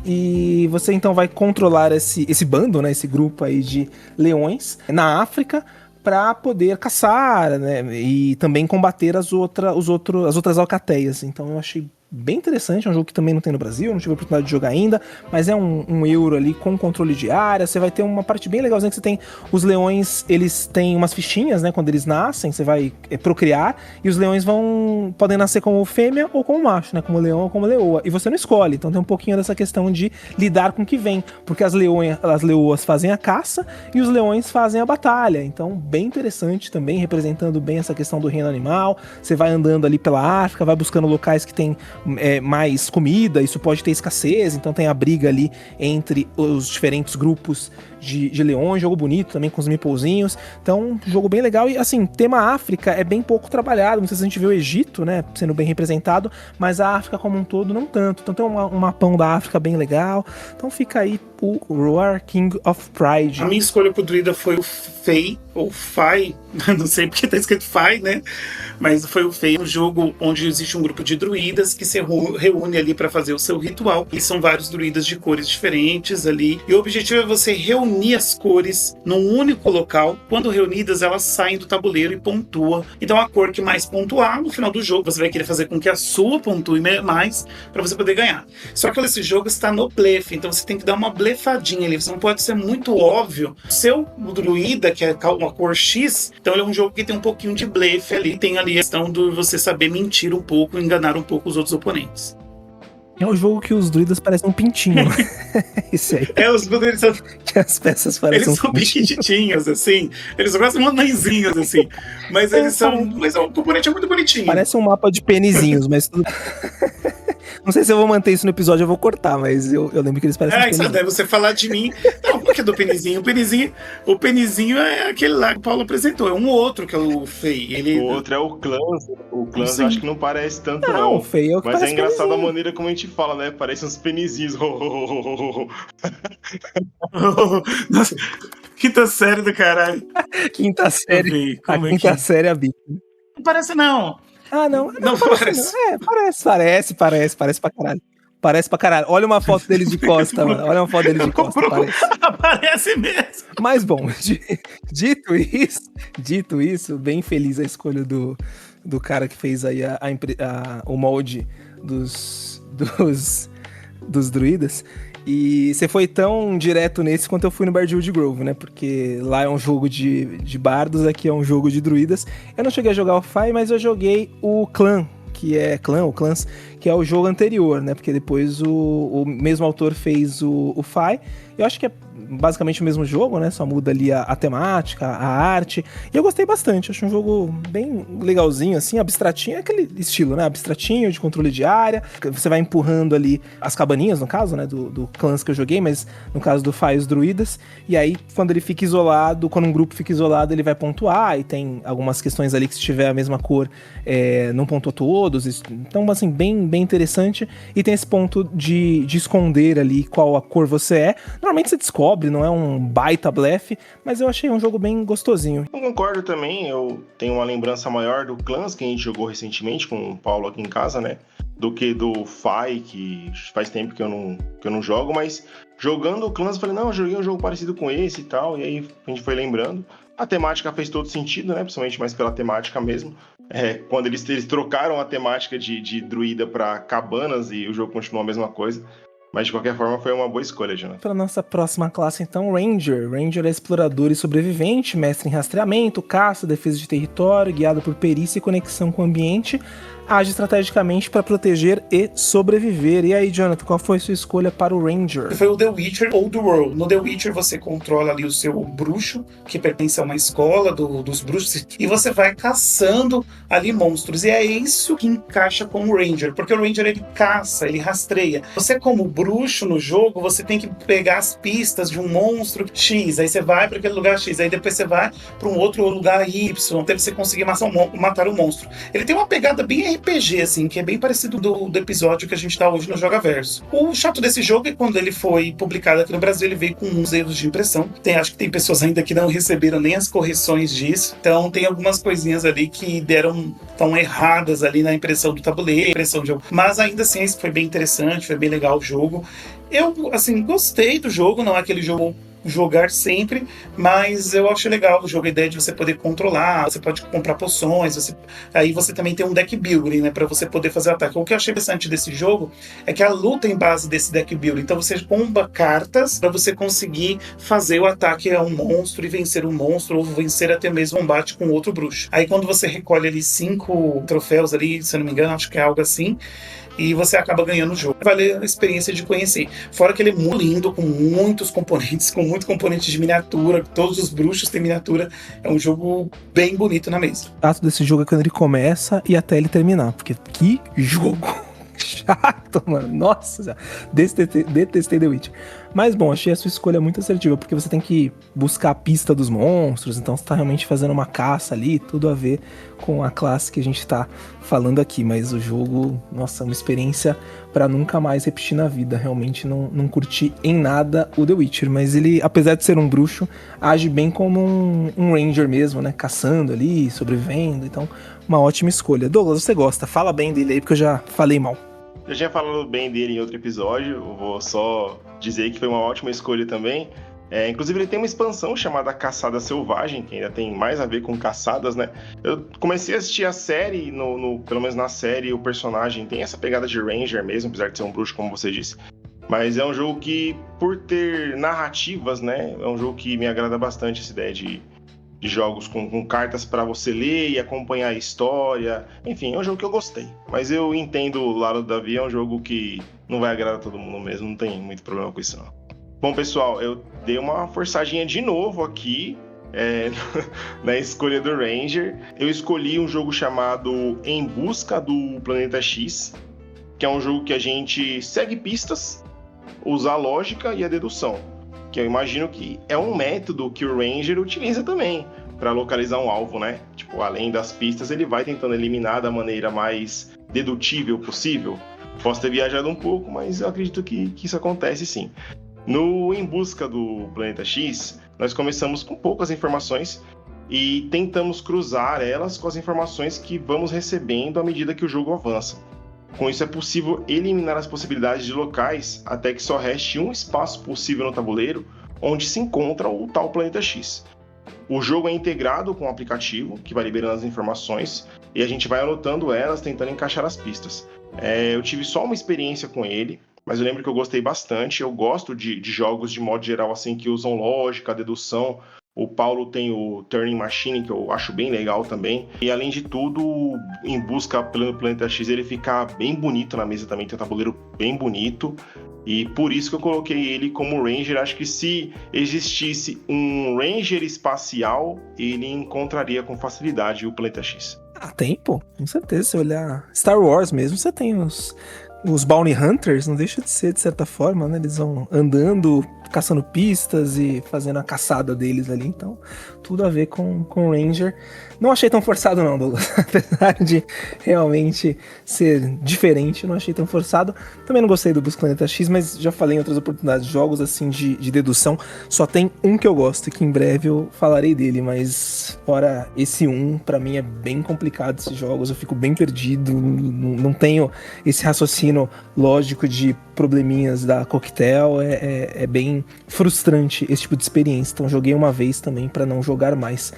E você então vai controlar esse bando, né, esse grupo aí de leões na África para poder caçar, né, e também combater as outras alcateias. Então eu achei bem interessante, é um jogo que também não tem no Brasil, não tive a oportunidade de jogar ainda, mas é um euro ali com controle de área. Você vai ter uma parte bem legalzinha que você tem, os leões, eles têm umas fichinhas, né, quando eles nascem, você vai procriar, e os leões podem nascer como fêmea ou como macho, né, como leão ou como leoa, e você não escolhe, então tem um pouquinho dessa questão de lidar com o que vem, porque as leoas fazem a caça e os leões fazem a batalha, então bem interessante também, representando bem essa questão do reino animal. Você vai andando ali pela África, vai buscando locais que tem mais comida, isso pode ter escassez, então tem a briga ali entre os diferentes grupos de leões, jogo bonito também com os meeplezinhos, então jogo bem legal. E assim, tema África é bem pouco trabalhado, não sei se a gente vê o Egito, né, sendo bem representado, mas a África como um todo não tanto, então tem um mapão da África bem legal, então fica aí o Roar King of Pride. A minha escolha pro druida foi o Fei, ou Fai, não sei porque tá escrito Fai, né, mas foi o Fei, um jogo onde existe um grupo de druidas que se reúne ali para fazer o seu ritual, e são vários druidas de cores diferentes ali, e o objetivo é você reunir as cores num único local. Quando reunidas, elas saem do tabuleiro e pontuam. Então a cor que mais pontuar no final do jogo, você vai querer fazer com que a sua pontue mais para você poder ganhar. Só que esse jogo está no blefe, então você tem que dar uma blefadinha ali, você não pode ser muito óbvio. O seu druida, que é uma cor X, então ele é um jogo que tem um pouquinho de blefe ali, tem ali a questão de você saber mentir um pouco, enganar um pouco os outros oponentes. É um jogo que os druidas parecem um pintinho. Isso aí. Os druidas são... que as peças parecem eles são pequititinhos, assim. Eles são quase mãezinhos, assim. Mas eles são... Mas o componente é muito bonitinho. Parece um mapa de penizinhos, mas tudo... Não sei se eu vou manter isso no episódio, eu vou cortar, mas eu lembro que eles parecem... Isso deve você falar de mim. Não, que é do Penizinho? O Penizinho é aquele lá que o Paulo apresentou. É um outro que é o Fei. O outro é o Clans. O Clans eu acho que não parece tanto, Não, não. o Fei é o que Mas é parece engraçado a penizinho. maneira como a gente fala, né? Parece uns penizinhos. Nossa, quinta série do caralho. Quinta série. Fei, A como é quinta que... série a bica. Não parece, não. Ah, não. Não parece. parece. Não. Parece pra caralho. Parece pra caralho. Olha uma foto deles de costa, mano. Olha uma foto deles de costa, parece. Parece mesmo. Mas bom, dito isso, bem feliz a escolha do cara que fez aí o molde dos druidas. E você foi tão direto nesse quanto eu fui no Bardwood Grove, né? Porque lá é um jogo de bardos, aqui é um jogo de druidas. Eu não cheguei a jogar o Fai, mas eu joguei o Clan, que é Clans, que é o jogo anterior, né? Porque depois o mesmo autor fez o Fai. Eu acho que é basicamente o mesmo jogo, né? Só muda ali a temática, a arte. E eu gostei bastante. Acho um jogo bem legalzinho, assim, abstratinho. É aquele estilo, né? Abstratinho, de controle de área. Você vai empurrando ali as cabaninhas, no caso, né? Do Clans que eu joguei, mas no caso do Fai, os druidas. E aí, quando ele fica isolado, quando um grupo fica isolado, ele vai pontuar. E tem algumas questões ali que se tiver a mesma cor, não pontua todos. Então, assim, bem interessante. E tem esse ponto de esconder ali qual a cor você é. Normalmente você descobre, não é um baita blefe, mas eu achei um jogo bem gostosinho. Eu concordo também, eu tenho uma lembrança maior do Clans, que a gente jogou recentemente com o Paulo aqui em casa, né? Do que do Fai, que faz tempo que eu não jogo, mas jogando o Clans eu falei, não, eu joguei um jogo parecido com esse e tal, e aí a gente foi lembrando. A temática fez todo sentido, né? Principalmente mais pela temática mesmo. Quando eles trocaram a temática de druida para cabanas e o jogo continuou a mesma coisa. Mas de qualquer forma foi uma boa escolha, Jonathan. Para nossa próxima classe, então, Ranger. Ranger é explorador e sobrevivente, mestre em rastreamento, caça, defesa de território, guiado por perícia e conexão com o ambiente. Age estrategicamente para proteger e sobreviver. E aí, Jonathan, qual foi a sua escolha para o Ranger? Foi o The Witcher ou The World. No The Witcher você controla ali o seu bruxo, que pertence a uma escola dos bruxos, e você vai caçando ali monstros. E é isso que encaixa com o Ranger, porque o Ranger ele caça, ele rastreia. Você como bruxo no jogo, você tem que pegar as pistas de um monstro X, aí você vai para aquele lugar X, aí depois você vai para um outro lugar Y, até você conseguir matar o monstro. Ele tem uma pegada bem RPG, assim, que é bem parecido do episódio que a gente tá hoje no Jogaverso. O chato desse jogo é que quando ele foi publicado aqui no Brasil, ele veio com uns erros de impressão. Acho que tem pessoas ainda que não receberam nem as correções disso. Então tem algumas coisinhas ali que tão erradas ali na impressão do tabuleiro, impressão de jogo. Mas ainda assim, foi bem interessante, foi bem legal o jogo. Eu, assim, gostei do jogo, não é aquele jogo jogar sempre, mas eu acho legal o jogo, a ideia de você poder controlar, você pode comprar poções, aí você também tem um deck building, né, para você poder fazer o ataque. O que eu achei interessante desse jogo é que a luta em base desse deck building, então você comba cartas para você conseguir fazer o ataque a um monstro e vencer um monstro, ou vencer até mesmo um combate com outro bruxo. Aí quando você recolhe ali 5 troféus ali, se eu não me engano, acho que é algo assim, e você acaba ganhando o jogo. Vale a experiência de conhecer. Fora que ele é muito lindo, com muitos componentes, com muitos componentes de miniatura, todos os bruxos têm miniatura. É um jogo bem bonito na mesa. O chato desse jogo é quando ele começa e até ele terminar, porque que jogo chato, mano. Nossa, detestei The Witcher. Mas bom, achei a sua escolha muito assertiva, porque você tem que buscar a pista dos monstros, então você tá realmente fazendo uma caça ali, tudo a ver com a classe que a gente tá falando aqui. Mas o jogo, nossa, uma experiência pra nunca mais repetir na vida. Realmente não curti em nada o The Witcher, mas ele, apesar de ser um bruxo, age bem como um ranger mesmo, né? Caçando ali, sobrevivendo, então uma ótima escolha. Douglas, você gosta? Fala bem dele aí, porque eu já falei mal. Eu já falado bem dele em outro episódio, eu vou só dizer que foi uma ótima escolha também. Inclusive ele tem uma expansão chamada Caçada Selvagem, que ainda tem mais a ver com caçadas, né? Eu comecei a assistir a série, pelo menos na série o personagem tem essa pegada de Ranger mesmo, apesar de ser um bruxo, como você disse. Mas é um jogo que, por ter narrativas, né? É um jogo que me agrada bastante, essa ideia de jogos com cartas para você ler e acompanhar a história. Enfim, é um jogo que eu gostei. Mas eu entendo o lado do Davi, é um jogo que não vai agradar todo mundo mesmo, não tem muito problema com isso não. Bom, pessoal, eu dei uma forçadinha de novo aqui na escolha do Ranger. Eu escolhi um jogo chamado Em Busca do Planeta X, que é um jogo que a gente segue pistas, usa a lógica e a dedução. que eu imagino que é um método que o Ranger utiliza também para localizar um alvo, né? Tipo, além das pistas, ele vai tentando eliminar da maneira mais dedutível possível. Posso ter viajado um pouco, mas eu acredito que isso acontece sim. No Em Busca do Planeta X, nós começamos com poucas informações e tentamos cruzar elas com as informações que vamos recebendo à medida que o jogo avança. Com isso é possível eliminar as possibilidades de locais até que só reste um espaço possível no tabuleiro onde se encontra o tal Planeta X. O jogo é integrado com o aplicativo, que vai liberando as informações, e a gente vai anotando elas, tentando encaixar as pistas. Eu tive só uma experiência com ele, mas eu lembro que eu gostei bastante. Eu gosto de jogos, de modo geral, assim, que usam lógica, dedução. O Paulo tem o Turning Machine, que eu acho bem legal também. E, além de tudo, Em Busca pelo Planeta X, ele fica bem bonito na mesa também. Tem um tabuleiro bem bonito. E por isso que eu coloquei ele como Ranger. Acho que se existisse um Ranger espacial, ele encontraria com facilidade o Planeta X. Tem, pô. Com certeza. Se olhar Star Wars mesmo, você tem os Bounty Hunters, não deixa de ser, de certa forma, né? Eles vão andando, caçando pistas e fazendo a caçada deles ali. Então, tudo a ver com o Ranger. Não achei tão forçado não, Douglas. Apesar de realmente ser diferente, não achei tão forçado. Também não gostei do Busca Planeta X, mas já falei em outras oportunidades. Jogos assim de dedução, só tem um que eu gosto, e que em breve eu falarei dele. Mas fora esse pra mim é bem complicado esses jogos. Eu fico bem perdido, não tenho esse raciocínio lógico de probleminhas da Coquetel. É bem frustrante esse tipo de experiência. Então joguei uma vez também para não jogar mais.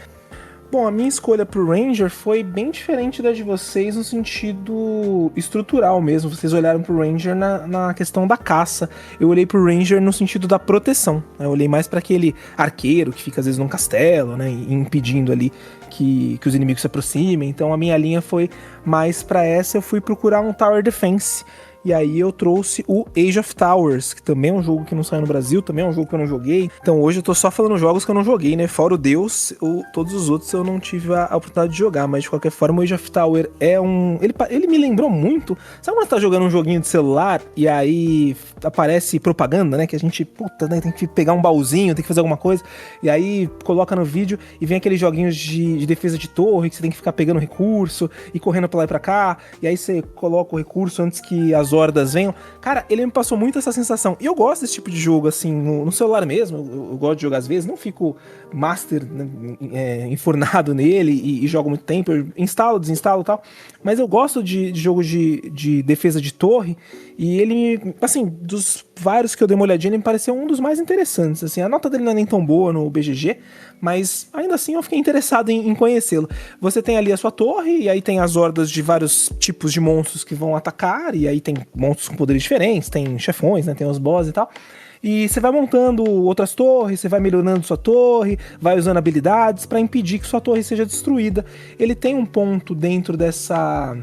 Bom, a minha escolha pro Ranger foi bem diferente da de vocês no sentido estrutural mesmo. Vocês olharam pro Ranger na questão da caça. Eu olhei pro Ranger no sentido da proteção. Eu olhei mais para aquele arqueiro que fica às vezes num castelo, né, impedindo ali que os inimigos se aproximem. Então a minha linha foi mais para essa. Eu fui procurar um Tower Defense. E aí eu trouxe o Age of Towers, que também é um jogo que não saiu no Brasil, também é um jogo que eu não joguei. Então hoje eu tô só falando jogos que eu não joguei, né? Fora o Deus, todos os outros eu não tive a oportunidade de jogar. Mas de qualquer forma, o Age of Tower é um... Ele me lembrou muito... Sabe quando você tá jogando um joguinho de celular e aí aparece propaganda, né? Que a gente, puta, né? Tem que pegar um baúzinho, tem que fazer alguma coisa. E aí coloca no vídeo e vem aqueles joguinhos de defesa de torre, que você tem que ficar pegando recurso e correndo pra lá e pra cá. E aí você coloca o recurso antes que as hordas venham. Cara, ele me passou muito essa sensação. E eu gosto desse tipo de jogo, assim, no celular mesmo. Eu gosto de jogar às vezes, não fico master, né, enfurnado nele e jogo muito tempo. Eu instalo, desinstalo e tal. Mas eu gosto de jogos de defesa de torre. E ele, assim, dos vários que eu dei uma olhadinha, ele me pareceu um dos mais interessantes. Assim, a nota dele não é nem tão boa no BGG, mas ainda assim eu fiquei interessado em conhecê-lo. Você tem ali a sua torre, e aí tem as hordas de vários tipos de monstros que vão atacar, e aí tem monstros com poderes diferentes, tem chefões, né, tem os bosses e tal. E você vai montando outras torres, você vai melhorando sua torre, vai usando habilidades para impedir que sua torre seja destruída. Ele tem um ponto dentro dessa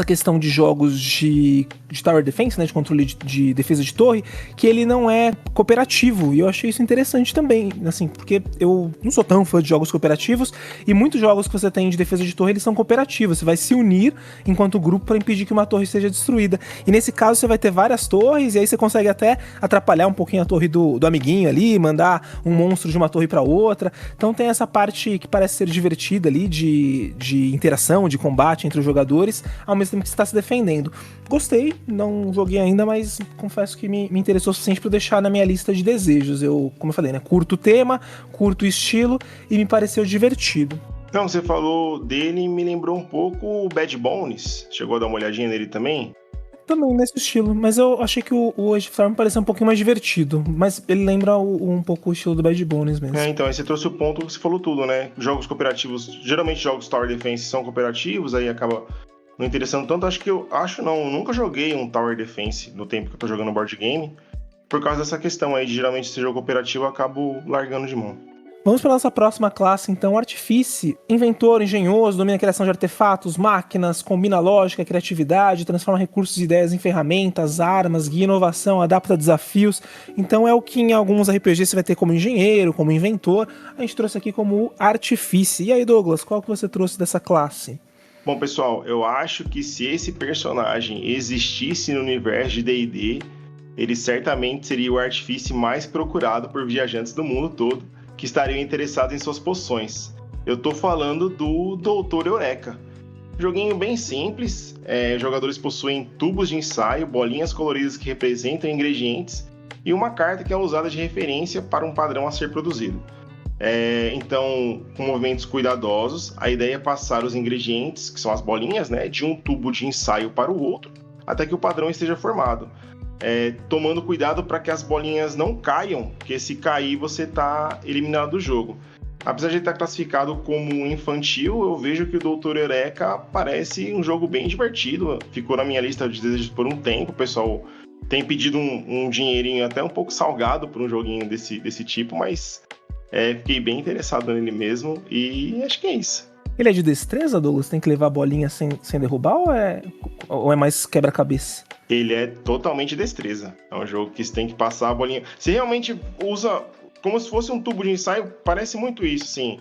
questão de jogos de Tower Defense, né, de controle de defesa de torre, que ele não é cooperativo, e eu achei isso interessante também, assim, porque eu não sou tão fã de jogos cooperativos, e muitos jogos que você tem de defesa de torre, eles são cooperativos, você vai se unir enquanto grupo para impedir que uma torre seja destruída, e nesse caso você vai ter várias torres, e aí você consegue até atrapalhar um pouquinho a torre do amiguinho ali, mandar um monstro de uma torre para outra, então tem essa parte que parece ser divertida ali, de interação, de combate entre os jogadores, ao mesmo tempo que você está se defendendo. Gostei, não joguei ainda, mas confesso que me interessou o suficiente para deixar na minha lista de desejos. Eu, como eu falei, né, curto o tema, curto o estilo e me pareceu divertido. Não, você falou dele e me lembrou um pouco o Bad Bones. Chegou a dar uma olhadinha nele também? Também nesse estilo, mas eu achei que o Age of Tower me pareceu um pouquinho mais divertido, mas ele lembra um pouco o estilo do Bad Bones mesmo. Então, aí você trouxe o ponto que você falou tudo, né? Jogos cooperativos, geralmente jogos Tower Defense são cooperativos, aí acaba não interessando tanto. Eu nunca joguei um Tower Defense no tempo que eu tô jogando board game, por causa dessa questão aí de geralmente esse jogo cooperativo eu acabo largando de mão. Vamos para nossa próxima classe, então. Artífice, inventor, engenhoso, domina a criação de artefatos, máquinas, combina lógica, criatividade, transforma recursos e ideias em ferramentas, armas, guia inovação, adapta desafios. Então é o que em alguns RPGs você vai ter como engenheiro, como inventor. A gente trouxe aqui como artífice. E aí, Douglas, qual que você trouxe dessa classe? Bom, pessoal, eu acho que se esse personagem existisse no universo de D&D, ele certamente seria o artifício mais procurado por viajantes do mundo todo que estariam interessados em suas poções. Eu tô falando do Doutor Eureka. Joguinho bem simples, jogadores possuem tubos de ensaio, bolinhas coloridas que representam ingredientes e uma carta que é usada de referência para um padrão a ser produzido. Então, com movimentos cuidadosos, a ideia é passar os ingredientes, que são as bolinhas, né, de um tubo de ensaio para o outro, até que o padrão esteja formado. Tomando cuidado para que as bolinhas não caiam, porque se cair você está eliminado do jogo. Apesar de estar classificado como infantil, eu vejo que o Doutor Eureka parece um jogo bem divertido. Ficou na minha lista de desejos por um tempo. O pessoal tem pedido um dinheirinho até um pouco salgado por um joguinho desse tipo, mas fiquei bem interessado nele mesmo e acho que é isso. Ele é de destreza, Douglas? Tem que levar a bolinha sem derrubar ou é mais quebra-cabeça? Ele é totalmente destreza. É um jogo que você tem que passar a bolinha. Você realmente usa como se fosse um tubo de ensaio, parece muito isso, assim.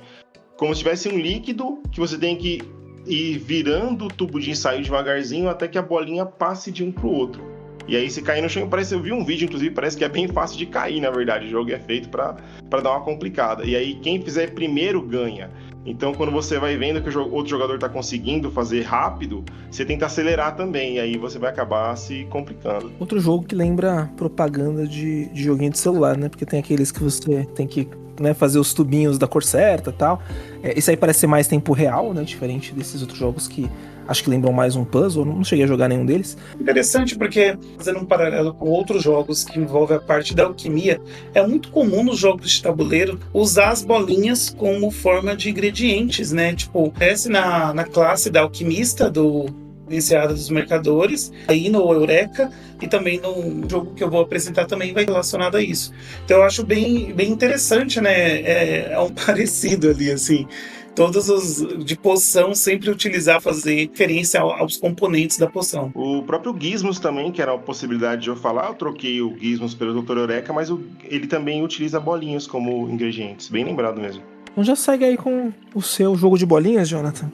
Como se tivesse um líquido que você tem que ir virando o tubo de ensaio devagarzinho até que a bolinha passe de um pro outro. E aí, se cair no chão, eu vi um vídeo, inclusive, parece que é bem fácil de cair, na verdade. O jogo é feito para dar uma complicada. E aí, quem fizer primeiro ganha. Então, quando você vai vendo que o outro jogador está conseguindo fazer rápido, você tenta acelerar também, e aí você vai acabar se complicando. Outro jogo que lembra propaganda de joguinho de celular, né? Porque tem aqueles que você tem que, né, fazer os tubinhos da cor certa e tal. Esse aí parece ser mais tempo real, né? Diferente desses outros jogos que acho que lembram mais um puzzle. Não cheguei a jogar nenhum deles. Interessante porque, fazendo um paralelo com outros jogos que envolvem a parte da alquimia, é muito comum nos jogos de tabuleiro usar as bolinhas como forma de ingredientes, né? Tipo, aparece na classe da alquimista do Iniciado dos Mercadores, aí no Eureka, e também no jogo que eu vou apresentar também vai relacionado a isso. Então eu acho bem interessante, né? É um parecido ali, assim. Todos os de poção sempre fazer referência aos componentes da poção. O próprio Gizmos também, que era a possibilidade de eu falar, eu troquei o Gizmos pelo Doutor Eureka, mas ele também utiliza bolinhas como ingredientes, bem lembrado mesmo. Então já segue aí com o seu jogo de bolinhas, Jonathan.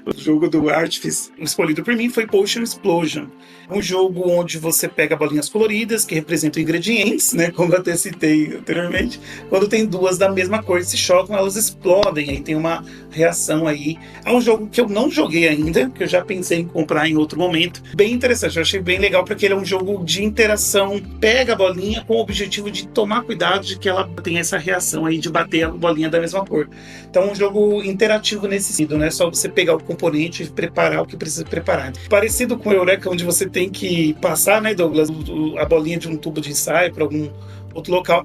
O jogo do Artifice escolhido por mim foi Potion Explosion. Um jogo onde você pega bolinhas coloridas que representam ingredientes, né? Como eu até citei anteriormente. Quando tem duas da mesma cor e se chocam, elas explodem. Aí tem uma reação aí. É um jogo que eu não joguei ainda, que eu já pensei em comprar em outro momento. Bem interessante, eu achei bem legal porque ele é um jogo de interação. Pega a bolinha com o objetivo de tomar cuidado de que ela tenha essa reação aí de bater a bolinha da mesma cor. Então é um jogo interativo nesse sentido, não é só você pegar o componente e preparar o que precisa preparar. Parecido com o Eureka, onde você tem que passar, né, Douglas, a bolinha de um tubo de ensaio para algum outro local.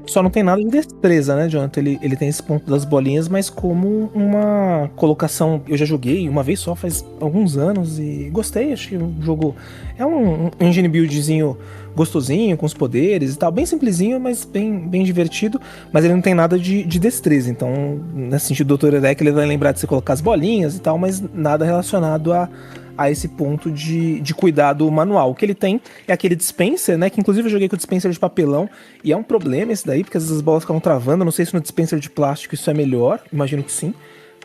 Só não tem nada de destreza, né, Jonathan? Ele tem esse ponto das bolinhas, mas como uma colocação... Eu já joguei uma vez só, faz alguns anos, e gostei. Acho que o jogo é um engine buildzinho gostosinho, com os poderes e tal. Bem simplesinho, mas bem divertido. Mas ele não tem nada de destreza. Então, nesse sentido, o Dr. Eureka, ele vai lembrar de você colocar as bolinhas e tal, mas nada relacionado a esse ponto de cuidado manual. O que ele tem é aquele dispenser, né? Que inclusive eu joguei com o dispenser de papelão, e é um problema esse daí, porque às vezes as bolas ficam travando. Eu não sei se no dispenser de plástico isso é melhor, imagino que sim.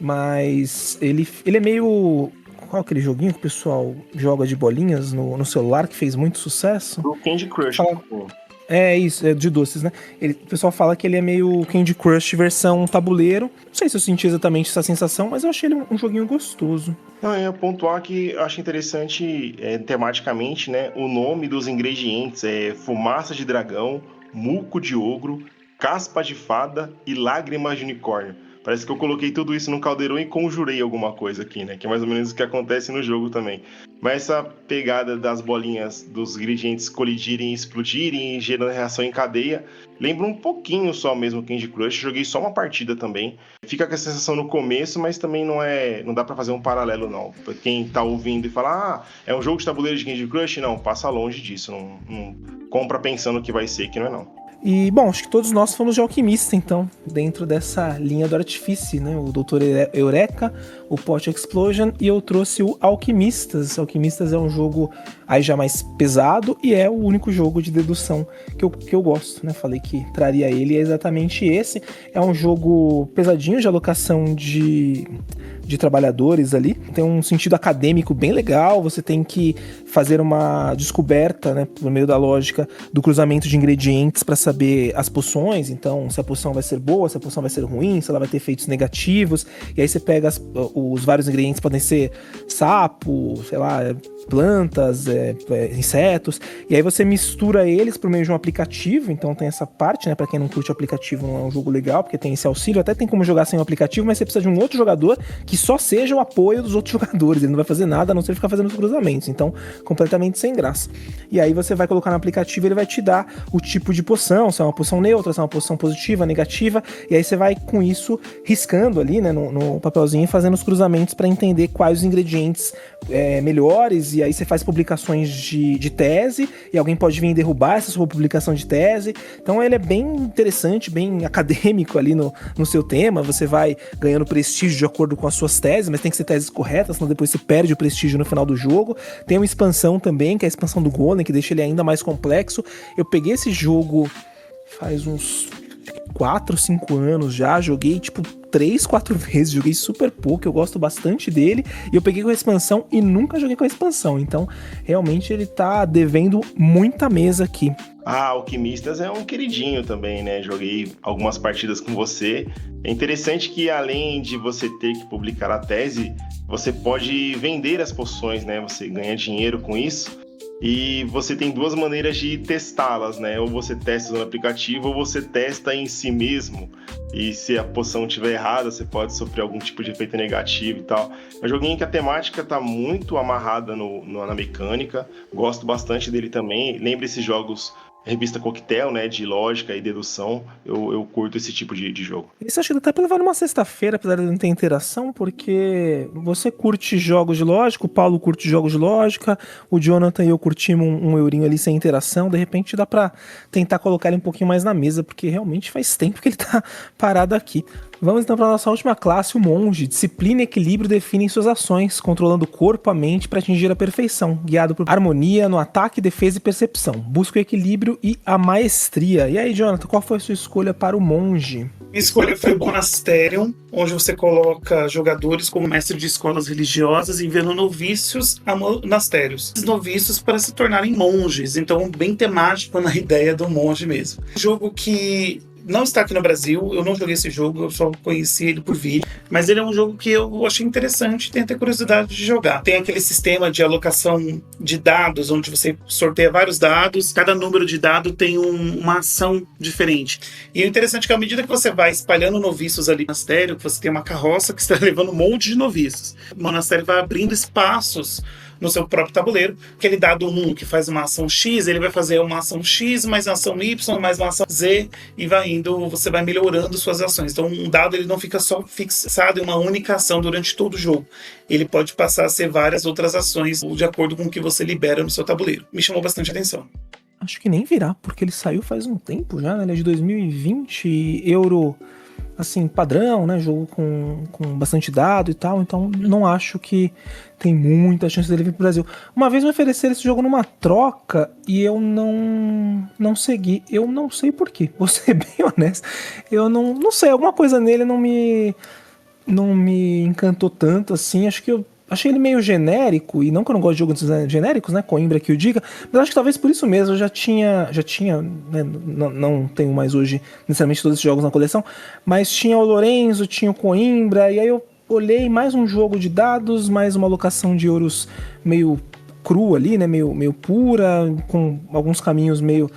Mas ele é meio... Qual é aquele joguinho que o pessoal joga de bolinhas no celular, que fez muito sucesso? O Candy Crush. É isso, é de doces, né? O pessoal fala que ele é meio Candy Crush versão tabuleiro. Não sei se eu senti exatamente essa sensação, mas eu achei ele um joguinho gostoso. Não, eu ia pontuar que eu acho interessante, tematicamente, né? O nome dos ingredientes é fumaça de dragão, muco de ogro, caspa de fada e lágrimas de unicórnio. Parece que eu coloquei tudo isso num caldeirão e conjurei alguma coisa aqui, né? Que é mais ou menos o que acontece no jogo também. Mas essa pegada das bolinhas, dos ingredientes colidirem e explodirem, gerando reação em cadeia, lembra um pouquinho só mesmo Candy Crush. Joguei só uma partida também. Fica com a sensação no começo, mas também não dá pra fazer um paralelo, não. Pra quem tá ouvindo e fala, é um jogo de tabuleiro de Candy Crush? Não, passa longe disso. Não compra pensando que vai ser, que não é não. E, bom, acho que todos nós fomos de alquimista, então, dentro dessa linha do Artifice, né? O Doutor Eureka, o Potion Explosion, e eu trouxe o Alquimistas. Alquimistas é um jogo aí já mais pesado e é o único jogo de dedução que eu gosto, né? Falei que traria ele, é exatamente esse. É um jogo pesadinho, de alocação de de trabalhadores ali. Tem um sentido acadêmico bem legal, você tem que fazer uma descoberta, né, por meio da lógica do cruzamento de ingredientes para saber as poções, então se a poção vai ser boa, se a poção vai ser ruim, se ela vai ter efeitos negativos, e aí você pega os vários ingredientes, podem ser sapo, sei lá, plantas, insetos, e aí você mistura eles por meio de um aplicativo, então tem essa parte, né, pra quem não curte o aplicativo não é um jogo legal, porque tem esse auxílio, até tem como jogar sem o aplicativo, mas você precisa de um outro jogador que só seja o apoio dos outros jogadores, ele não vai fazer nada a não ser ficar fazendo os cruzamentos, então completamente sem graça. E aí você vai colocar no aplicativo, ele vai te dar o tipo de poção, se é uma poção neutra, se é uma poção positiva, negativa, e aí você vai com isso riscando ali, né, no papelzinho, fazendo os cruzamentos para entender quais os ingredientes melhores, e aí você faz publicações de tese, e alguém pode vir derrubar essa sua publicação de tese, então ele é bem interessante, bem acadêmico ali no seu tema, você vai ganhando prestígio de acordo com as suas teses, mas tem que ser teses corretas, senão depois você perde o prestígio no final do jogo. Tem uma expansão também, que é a expansão do Golem, que deixa ele ainda mais complexo. Eu peguei esse jogo faz uns 4, 5 anos já, joguei tipo 3, 4 vezes, joguei super pouco, eu gosto bastante dele, e eu peguei com a expansão e nunca joguei com a expansão, então realmente ele tá devendo muita mesa aqui. Alquimistas é um queridinho também, né? Joguei algumas partidas com você. É interessante que além de você ter que publicar a tese, você pode vender as poções, né? Você ganha dinheiro com isso. E você tem duas maneiras de testá-las, né? Ou você testa no aplicativo ou você testa em si mesmo. E se a poção estiver errada, você pode sofrer algum tipo de efeito negativo e tal. É um joguinho que a temática está muito amarrada na mecânica. Gosto bastante dele também. Lembra esses jogos revista Coquetel, né, de lógica e dedução, eu curto esse tipo de jogo. Isso acho que dá até pra levar numa sexta-feira, apesar de não ter interação, porque você curte jogos de lógica, o Paulo curte jogos de lógica, o Jonathan e eu curtimos um eurinho ali sem interação, de repente dá pra tentar colocar ele um pouquinho mais na mesa, porque realmente faz tempo que ele tá parado aqui. Vamos então para a nossa última classe, o Monge. Disciplina e equilíbrio definem suas ações, controlando o corpo, a mente para atingir a perfeição, guiado por harmonia no ataque, defesa e percepção. Busca o equilíbrio e a maestria. E aí, Jonathan, qual foi a sua escolha para o Monge? Minha escolha foi o Monasterium, onde você coloca jogadores como mestre de escolas religiosas enviando novícios a monastérios. Os novícios para se tornarem monges, então bem temático na ideia do monge mesmo. Jogo que não está aqui no Brasil, eu não joguei esse jogo, eu só conheci ele por vídeo, mas ele é um jogo que eu achei interessante e tenho até curiosidade de jogar. Tem aquele sistema de alocação de dados, onde você sorteia vários dados, cada número de dado tem uma ação diferente. E o interessante é que à medida que você vai espalhando noviços ali no monastério, você tem uma carroça que está levando um monte de noviços. O monastério vai abrindo espaços no seu próprio tabuleiro, aquele dado 1 que faz uma ação X, ele vai fazer uma ação X, mais uma ação Y, mais uma ação Z, e vai indo, você vai melhorando suas ações. Então um dado ele não fica só fixado em uma única ação durante todo o jogo. Ele pode passar a ser várias outras ações de acordo com o que você libera no seu tabuleiro. Me chamou bastante atenção. Acho que nem virá, porque ele saiu faz um tempo já, né? Ele é de 2020, euro, assim, padrão, né? Jogo com bastante dado e tal, então não acho que tem muita chance dele vir pro Brasil. Uma vez me ofereceram esse jogo numa troca e eu não segui. Eu não sei por quê, vou ser bem honesto. Eu não sei, alguma coisa nele não me encantou tanto assim. Acho que eu achei ele meio genérico, e não que eu não gosto de jogos genéricos, né, Coimbra que o diga, mas acho que talvez por isso mesmo eu já tinha, né, não tenho mais hoje necessariamente todos esses jogos na coleção, mas tinha o Lorenzo, tinha o Coimbra, e aí eu olhei mais um jogo de dados, mais uma alocação de euros meio cru ali, né, meio pura, com alguns caminhos meio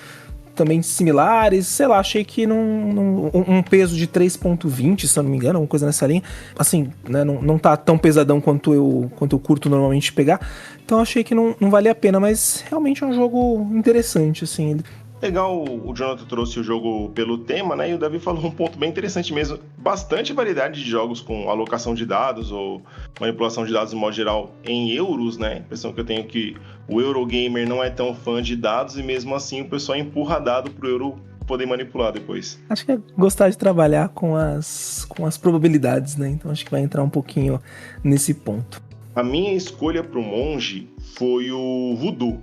também similares, sei lá, achei que um peso de 3.20, se eu não me engano, uma coisa nessa linha, assim, né, não tá tão pesadão quanto eu curto normalmente pegar, então achei que não valia a pena, mas realmente é um jogo interessante, assim. Legal, o Jonathan trouxe o jogo pelo tema, né, e o Davi falou um ponto bem interessante mesmo, bastante variedade de jogos com alocação de dados ou manipulação de dados de modo geral em euros, né, a impressão que eu tenho que o Eurogamer não é tão fã de dados e mesmo assim o pessoal empurra dado pro euro poder manipular depois. Acho que é gostar de trabalhar com as probabilidades, né, então acho que vai entrar um pouquinho nesse ponto. A minha escolha pro Monge foi o Voodoo.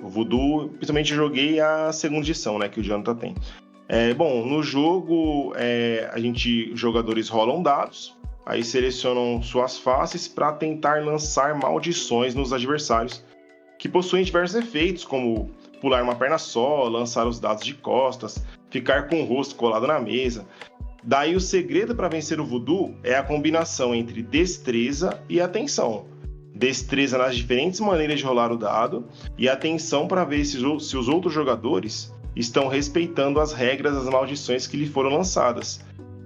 O Voodoo, principalmente joguei a segunda edição, né, que o Jonathan tem. Bom, no jogo, jogadores rolam dados aí selecionam suas faces para tentar lançar maldições nos adversários, que possuem diversos efeitos, como pular uma perna só, lançar os dados de costas, ficar com o rosto colado na mesa. Daí o segredo para vencer o voodoo é a combinação entre destreza e atenção. Destreza nas diferentes maneiras de rolar o dado e atenção para ver se os outros jogadores estão respeitando as regras das maldições que lhe foram lançadas,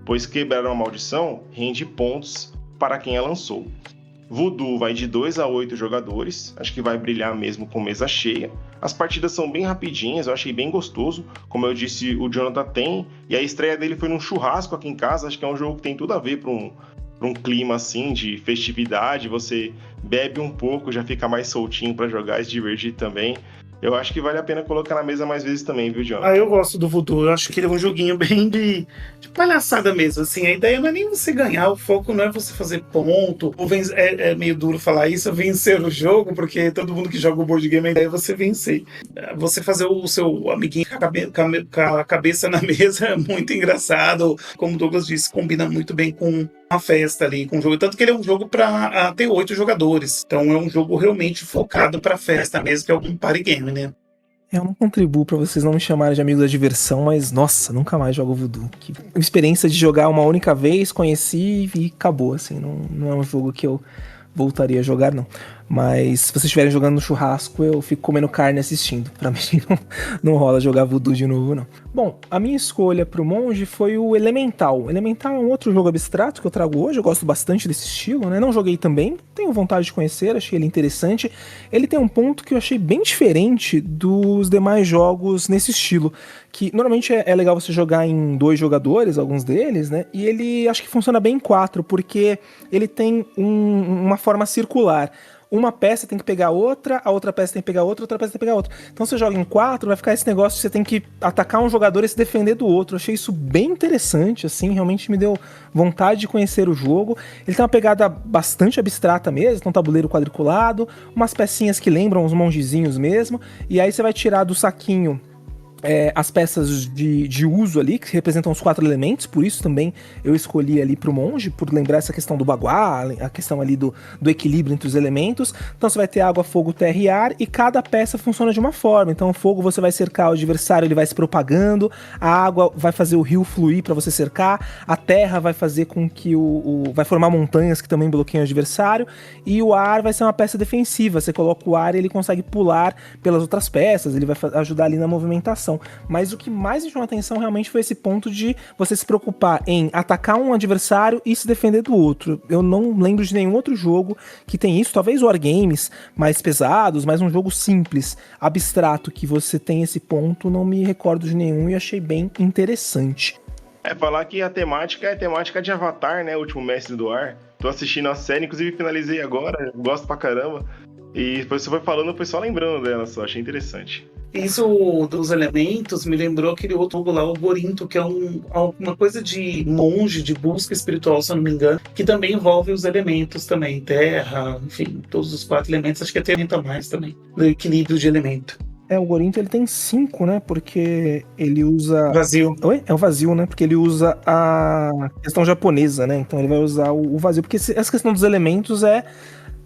pois quebrar uma maldição rende pontos para quem a lançou. Voodoo vai de 2 a 8 jogadores, acho que vai brilhar mesmo com mesa cheia. As partidas são bem rapidinhas, eu achei bem gostoso. Como eu disse, o Jonathan tem, e a estreia dele foi num churrasco aqui em casa. Acho que é um jogo que tem tudo a ver para um clima assim de festividade. Você bebe um pouco, já fica mais soltinho para jogar e se divertir também. Eu acho que vale a pena colocar na mesa mais vezes também, viu, Jonathan? Eu gosto do Voodoo. Eu acho que ele é um joguinho bem de palhaçada mesmo. Assim, a ideia não é nem você ganhar, o foco não é você fazer ponto. Ou é meio duro falar isso, vencer o jogo, porque todo mundo que joga o board game, a ideia é você vencer. Você fazer o seu amiguinho com a cabeça na mesa é muito engraçado. Como o Douglas disse, combina muito bem com uma festa ali, com o jogo. Tanto que ele é um jogo para ter 8 jogadores. Então é um jogo realmente focado para festa mesmo, que é um party game, né? Eu não contribuo pra vocês não me chamarem de amigos da diversão, mas nossa, nunca mais jogo Voodoo. Que experiência de jogar uma única vez, conheci e acabou, assim. Não é um jogo que eu voltaria a jogar, não. Mas se vocês estiverem jogando no churrasco, eu fico comendo carne assistindo. Pra mim não rola jogar Voodoo de novo, não. Bom, a minha escolha pro monge foi o Elemental. Elemental é um outro jogo abstrato que eu trago hoje. Eu gosto bastante desse estilo, né? Não joguei também, tenho vontade de conhecer, achei ele interessante. Ele tem um ponto que eu achei bem diferente dos demais jogos nesse estilo. Que normalmente é legal você jogar em 2 jogadores, alguns deles, né? E ele acho que funciona bem em 4, porque ele tem uma forma circular. Uma peça tem que pegar outra, a outra peça tem que pegar outra peça tem que pegar outra. Então você joga em 4, vai ficar esse negócio de você tem que atacar um jogador e se defender do outro. Eu achei isso bem interessante, assim, realmente me deu vontade de conhecer o jogo. Ele tem uma pegada bastante abstrata mesmo, tem um tabuleiro quadriculado, umas pecinhas que lembram os mongezinhos mesmo, e aí você vai tirar do saquinho as peças de uso ali, que representam os 4 elementos, por isso também eu escolhi ali pro monge, por lembrar essa questão do baguá, a questão ali do equilíbrio entre os elementos. Então você vai ter água, fogo, terra e ar, e cada peça funciona de uma forma. Então o fogo você vai cercar o adversário, ele vai se propagando, a água vai fazer o rio fluir para você cercar, a terra vai fazer com que vai formar montanhas que também bloqueiam o adversário, e o ar vai ser uma peça defensiva. Você coloca o ar e ele consegue pular pelas outras peças, ele vai ajudar ali na movimentação. Mas o que mais me chamou a atenção realmente foi esse ponto de você se preocupar em atacar um adversário e se defender do outro. Eu não lembro de nenhum outro jogo que tem isso, talvez wargames mais pesados, mas um jogo simples, abstrato, que você tem esse ponto, não me recordo de nenhum e achei bem interessante. Falar que a temática é temática de Avatar, né? O Último Mestre do Ar. Tô assistindo a série, inclusive finalizei agora, gosto pra caramba. E você foi falando, foi só lembrando dela só, achei interessante. Isso dos elementos me lembrou aquele outro jogo lá, o Gorinto, que é uma coisa de monge, de busca espiritual, se eu não me engano, que também envolve os elementos também, terra, enfim, todos os 4 elementos, acho que até a mais também, do equilíbrio de elemento. O Gorinto ele tem 5, né? Porque ele usa... Vazio. Oi? É o vazio, né? Porque ele usa a questão japonesa, né? Então ele vai usar o vazio. Porque essa questão dos elementos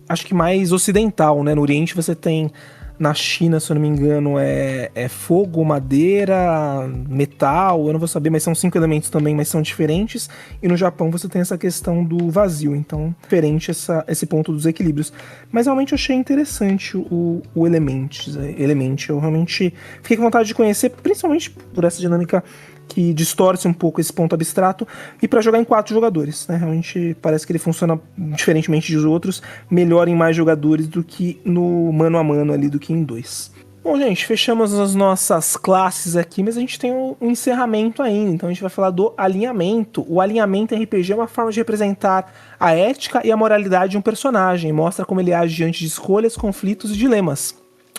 acho que mais ocidental, né? No Oriente você tem... Na China, se eu não me engano, é fogo, madeira, metal, eu não vou saber, mas são 5 elementos também, mas são diferentes. E no Japão você tem essa questão do vazio, então diferente esse ponto dos equilíbrios. Mas realmente eu achei interessante o Element. Eu realmente fiquei com vontade de conhecer, principalmente por essa dinâmica que distorce um pouco esse ponto abstrato, e para jogar em 4 jogadores, né? Realmente parece que ele funciona diferentemente dos outros, melhor em mais jogadores do que no mano a mano ali, do que em 2. Bom, gente, fechamos as nossas classes aqui, mas a gente tem um encerramento ainda, então a gente vai falar do alinhamento. O alinhamento RPG é uma forma de representar a ética e a moralidade de um personagem, mostra como ele age diante de escolhas, conflitos e dilemas.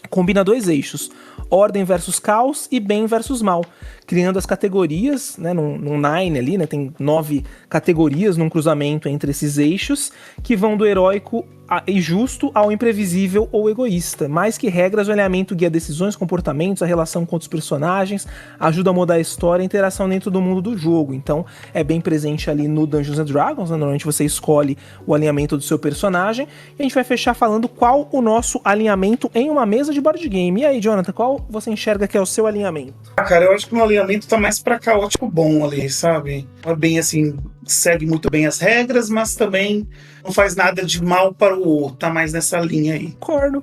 Combina 2 eixos, ordem versus caos e bem versus mal, criando as categorias, né, num 9 ali, né, tem 9 categorias num cruzamento entre esses eixos, que vão do heróico e justo ao imprevisível ou egoísta. Mais que regras, o alinhamento guia decisões, comportamentos, a relação com outros personagens, ajuda a mudar a história e a interação dentro do mundo do jogo. Então, é bem presente ali no Dungeons & Dragons, né? Normalmente você escolhe o alinhamento do seu personagem, e a gente vai fechar falando qual o nosso alinhamento em uma mesa de board game. E aí, Jonathan, qual você enxerga que é o seu alinhamento? Cara, eu acho que o meu alinhamento tá mais pra caótico bom ali, sabe? É bem assim, segue muito bem as regras, mas também não faz nada de mal para o outro, tá mais nessa linha aí. Concordo,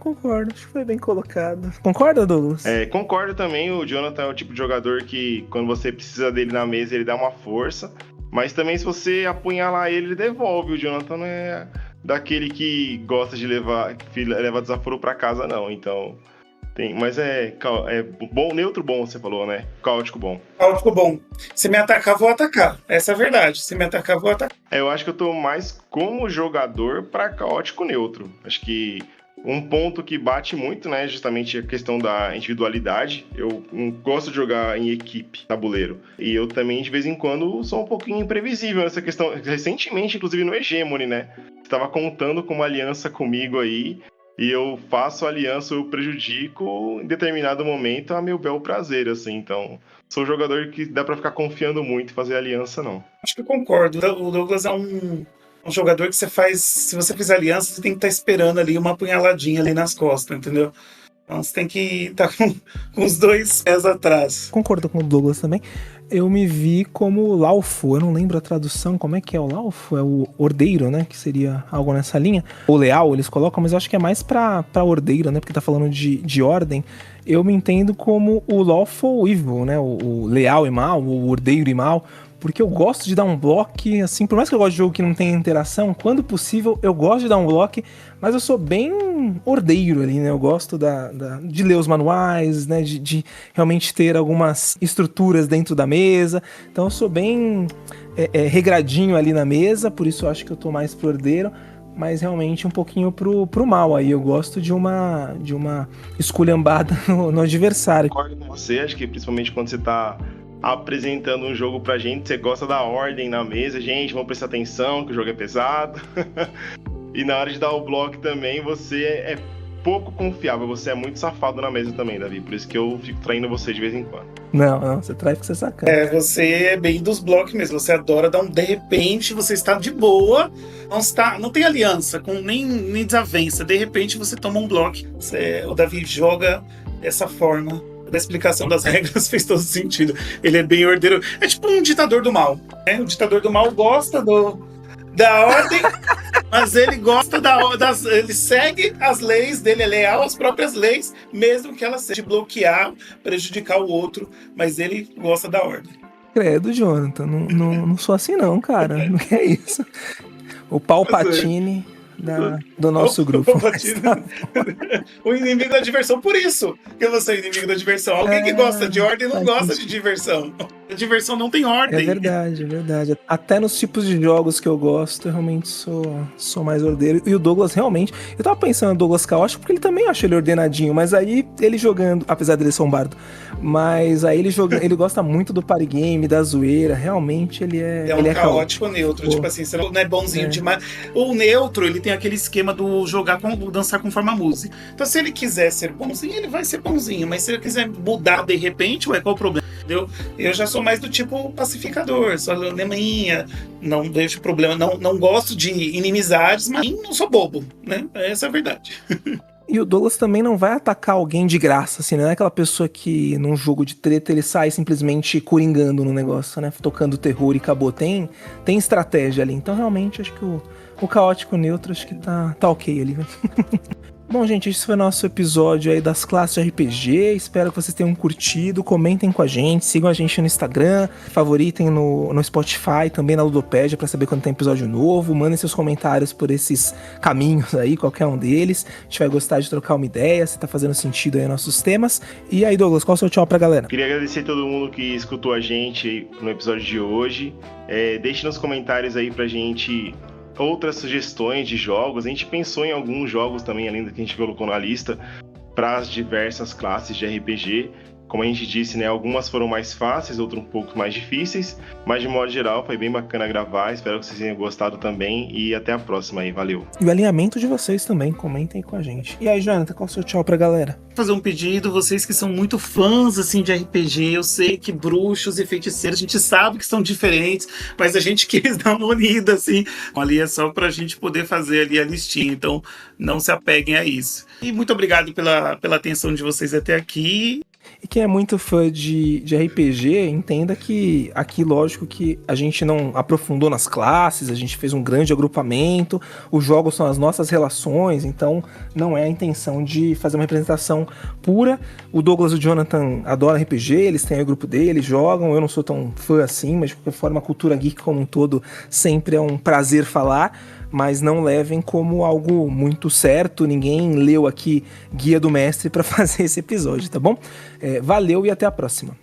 acho que foi bem colocado. Concorda, Douglas? Concordo também, o Jonathan é o tipo de jogador que quando você precisa dele na mesa, ele dá uma força, mas também se você apunhalar ele devolve. O Jonathan não é daquele que gosta de levar desaforo pra casa, não, então... Mas é bom, neutro bom, você falou, né? Caótico bom. Caótico bom. Se me atacar, vou atacar. Essa é a verdade. Se me atacar, vou atacar. Eu acho que eu tô mais como jogador pra caótico neutro. Acho que um ponto que bate muito, né? Justamente a questão da individualidade. Eu gosto de jogar em equipe, tabuleiro. E eu também, de vez em quando, sou um pouquinho imprevisível nessa questão. Recentemente, inclusive no Hegemony, né? Você tava contando com uma aliança comigo aí. E eu faço aliança, eu prejudico em determinado momento a meu bel prazer, assim. Então, sou um jogador que dá pra ficar confiando muito e fazer aliança, não. Acho que eu concordo. O Douglas é um jogador que você faz... Se você fizer aliança, você tem que estar esperando ali uma apunhaladinha ali nas costas, entendeu? Então você tem que estar com os dois pés atrás. Concordo com o Douglas também. Eu me vi como Laufo, eu não lembro a tradução, como é que é o Laufo? É o ordeiro, né, que seria algo nessa linha. O leal eles colocam, mas eu acho que é mais pra ordeiro, né, porque tá falando de ordem. Eu me entendo como o Lawful Evil, né, o leal e mal, o ordeiro e mal, porque eu gosto de dar um bloco, assim, por mais que eu goste de jogo que não tenha interação, quando possível eu gosto de dar um bloco, mas eu sou bem ordeiro ali, né? Eu gosto de ler os manuais, né? De realmente ter algumas estruturas dentro da mesa. Então eu sou bem regradinho ali na mesa, por isso eu acho que eu tô mais pro ordeiro, mas realmente um pouquinho pro mal aí. Eu gosto de uma esculhambada no adversário. Concordo com você, acho que principalmente quando você tá apresentando um jogo pra gente, você gosta da ordem na mesa, gente, vamos prestar atenção que o jogo é pesado. E na hora de dar o bloco também, você é pouco confiável, você é muito safado na mesa também, Davi, por isso que eu fico traindo você de vez em quando. Não, você trai porque você é sacana. Você é bem dos blocos mesmo, você adora dar um de repente, você está de boa, não tem aliança, nem desavença, de repente você toma um bloco, o Davi joga dessa forma. Da explicação das regras fez todo sentido. Ele é bem ordeiro. É tipo um ditador do mal, né? O ditador do mal gosta da ordem, mas ele gosta ele segue as leis dele, é leal às próprias leis, mesmo que elas sejam de bloquear, prejudicar o outro, mas ele gosta da ordem. Credo, Jonathan, não sou assim não, cara. Não é isso. O Palpatine do nosso grupo. O inimigo da diversão, por isso que você é o inimigo da diversão. Alguém que gosta de ordem não gosta de diversão. A diversão não tem ordem. É verdade. Até nos tipos de jogos que eu gosto, eu realmente sou mais ordeiro. E o Douglas, realmente... Eu tava pensando no Douglas caótico, porque ele também acha ele ordenadinho, mas aí ele jogando... Apesar dele ser um bardo. Mas aí ele jogando... ele gosta muito do party game, da zoeira. Realmente ele é... um caótico neutro. Pô. Tipo assim, você não é bonzinho demais. O neutro, ele tem aquele esquema do dançar conforme a música. Então, se ele quiser ser bonzinho, ele vai ser bonzinho. Mas se ele quiser mudar de repente, qual o problema? Entendeu? Eu já sou mais do tipo pacificador, sou alemanha, não deixo problema, não gosto de inimizades, mas não sou bobo, né? Essa é a verdade. E o Douglas também não vai atacar alguém de graça, assim, não é aquela pessoa que num jogo de treta ele sai simplesmente coringando no negócio, né? Tocando terror e acabou. Tem estratégia ali, então realmente acho que o caótico neutro acho que tá ok ali. Bom, gente, esse foi o nosso episódio aí das classes de RPG. Espero que vocês tenham curtido. Comentem com a gente, sigam a gente no Instagram, favoritem no Spotify, também na Ludopédia, pra saber quando tem episódio novo. Mandem seus comentários por esses caminhos aí, qualquer um deles. A gente vai gostar de trocar uma ideia, se tá fazendo sentido aí nossos temas. E aí, Douglas, qual é o seu tchau pra galera? Queria agradecer a todo mundo que escutou a gente no episódio de hoje. Deixe nos comentários aí pra gente outras sugestões de jogos. A gente pensou em alguns jogos também, além do que a gente colocou na lista, para as diversas classes de RPG. Como a gente disse, né, algumas foram mais fáceis, outras um pouco mais difíceis, mas de modo geral foi bem bacana gravar, espero que vocês tenham gostado também e até a próxima aí, valeu. E o alinhamento de vocês também, comentem com a gente. E aí, Jonathan, qual é o seu tchau pra galera? Fazer um pedido, vocês que são muito fãs assim de RPG, eu sei que bruxos e feiticeiros, a gente sabe que são diferentes, mas a gente quis dar uma unida assim, ali é só pra gente poder fazer ali a listinha, então não se apeguem a isso. E muito obrigado pela atenção de vocês até aqui. E quem é muito fã de RPG, entenda que aqui, lógico, que a gente não aprofundou nas classes, a gente fez um grande agrupamento, os jogos são as nossas relações, então não é a intenção de fazer uma representação pura. O Douglas e o Jonathan adoram RPG, eles têm o grupo deles, jogam, eu não sou tão fã assim, mas de qualquer forma a cultura geek como um todo sempre é um prazer falar, mas não levem como algo muito certo, ninguém leu aqui Guia do Mestre para fazer esse episódio, tá bom? Valeu e até a próxima.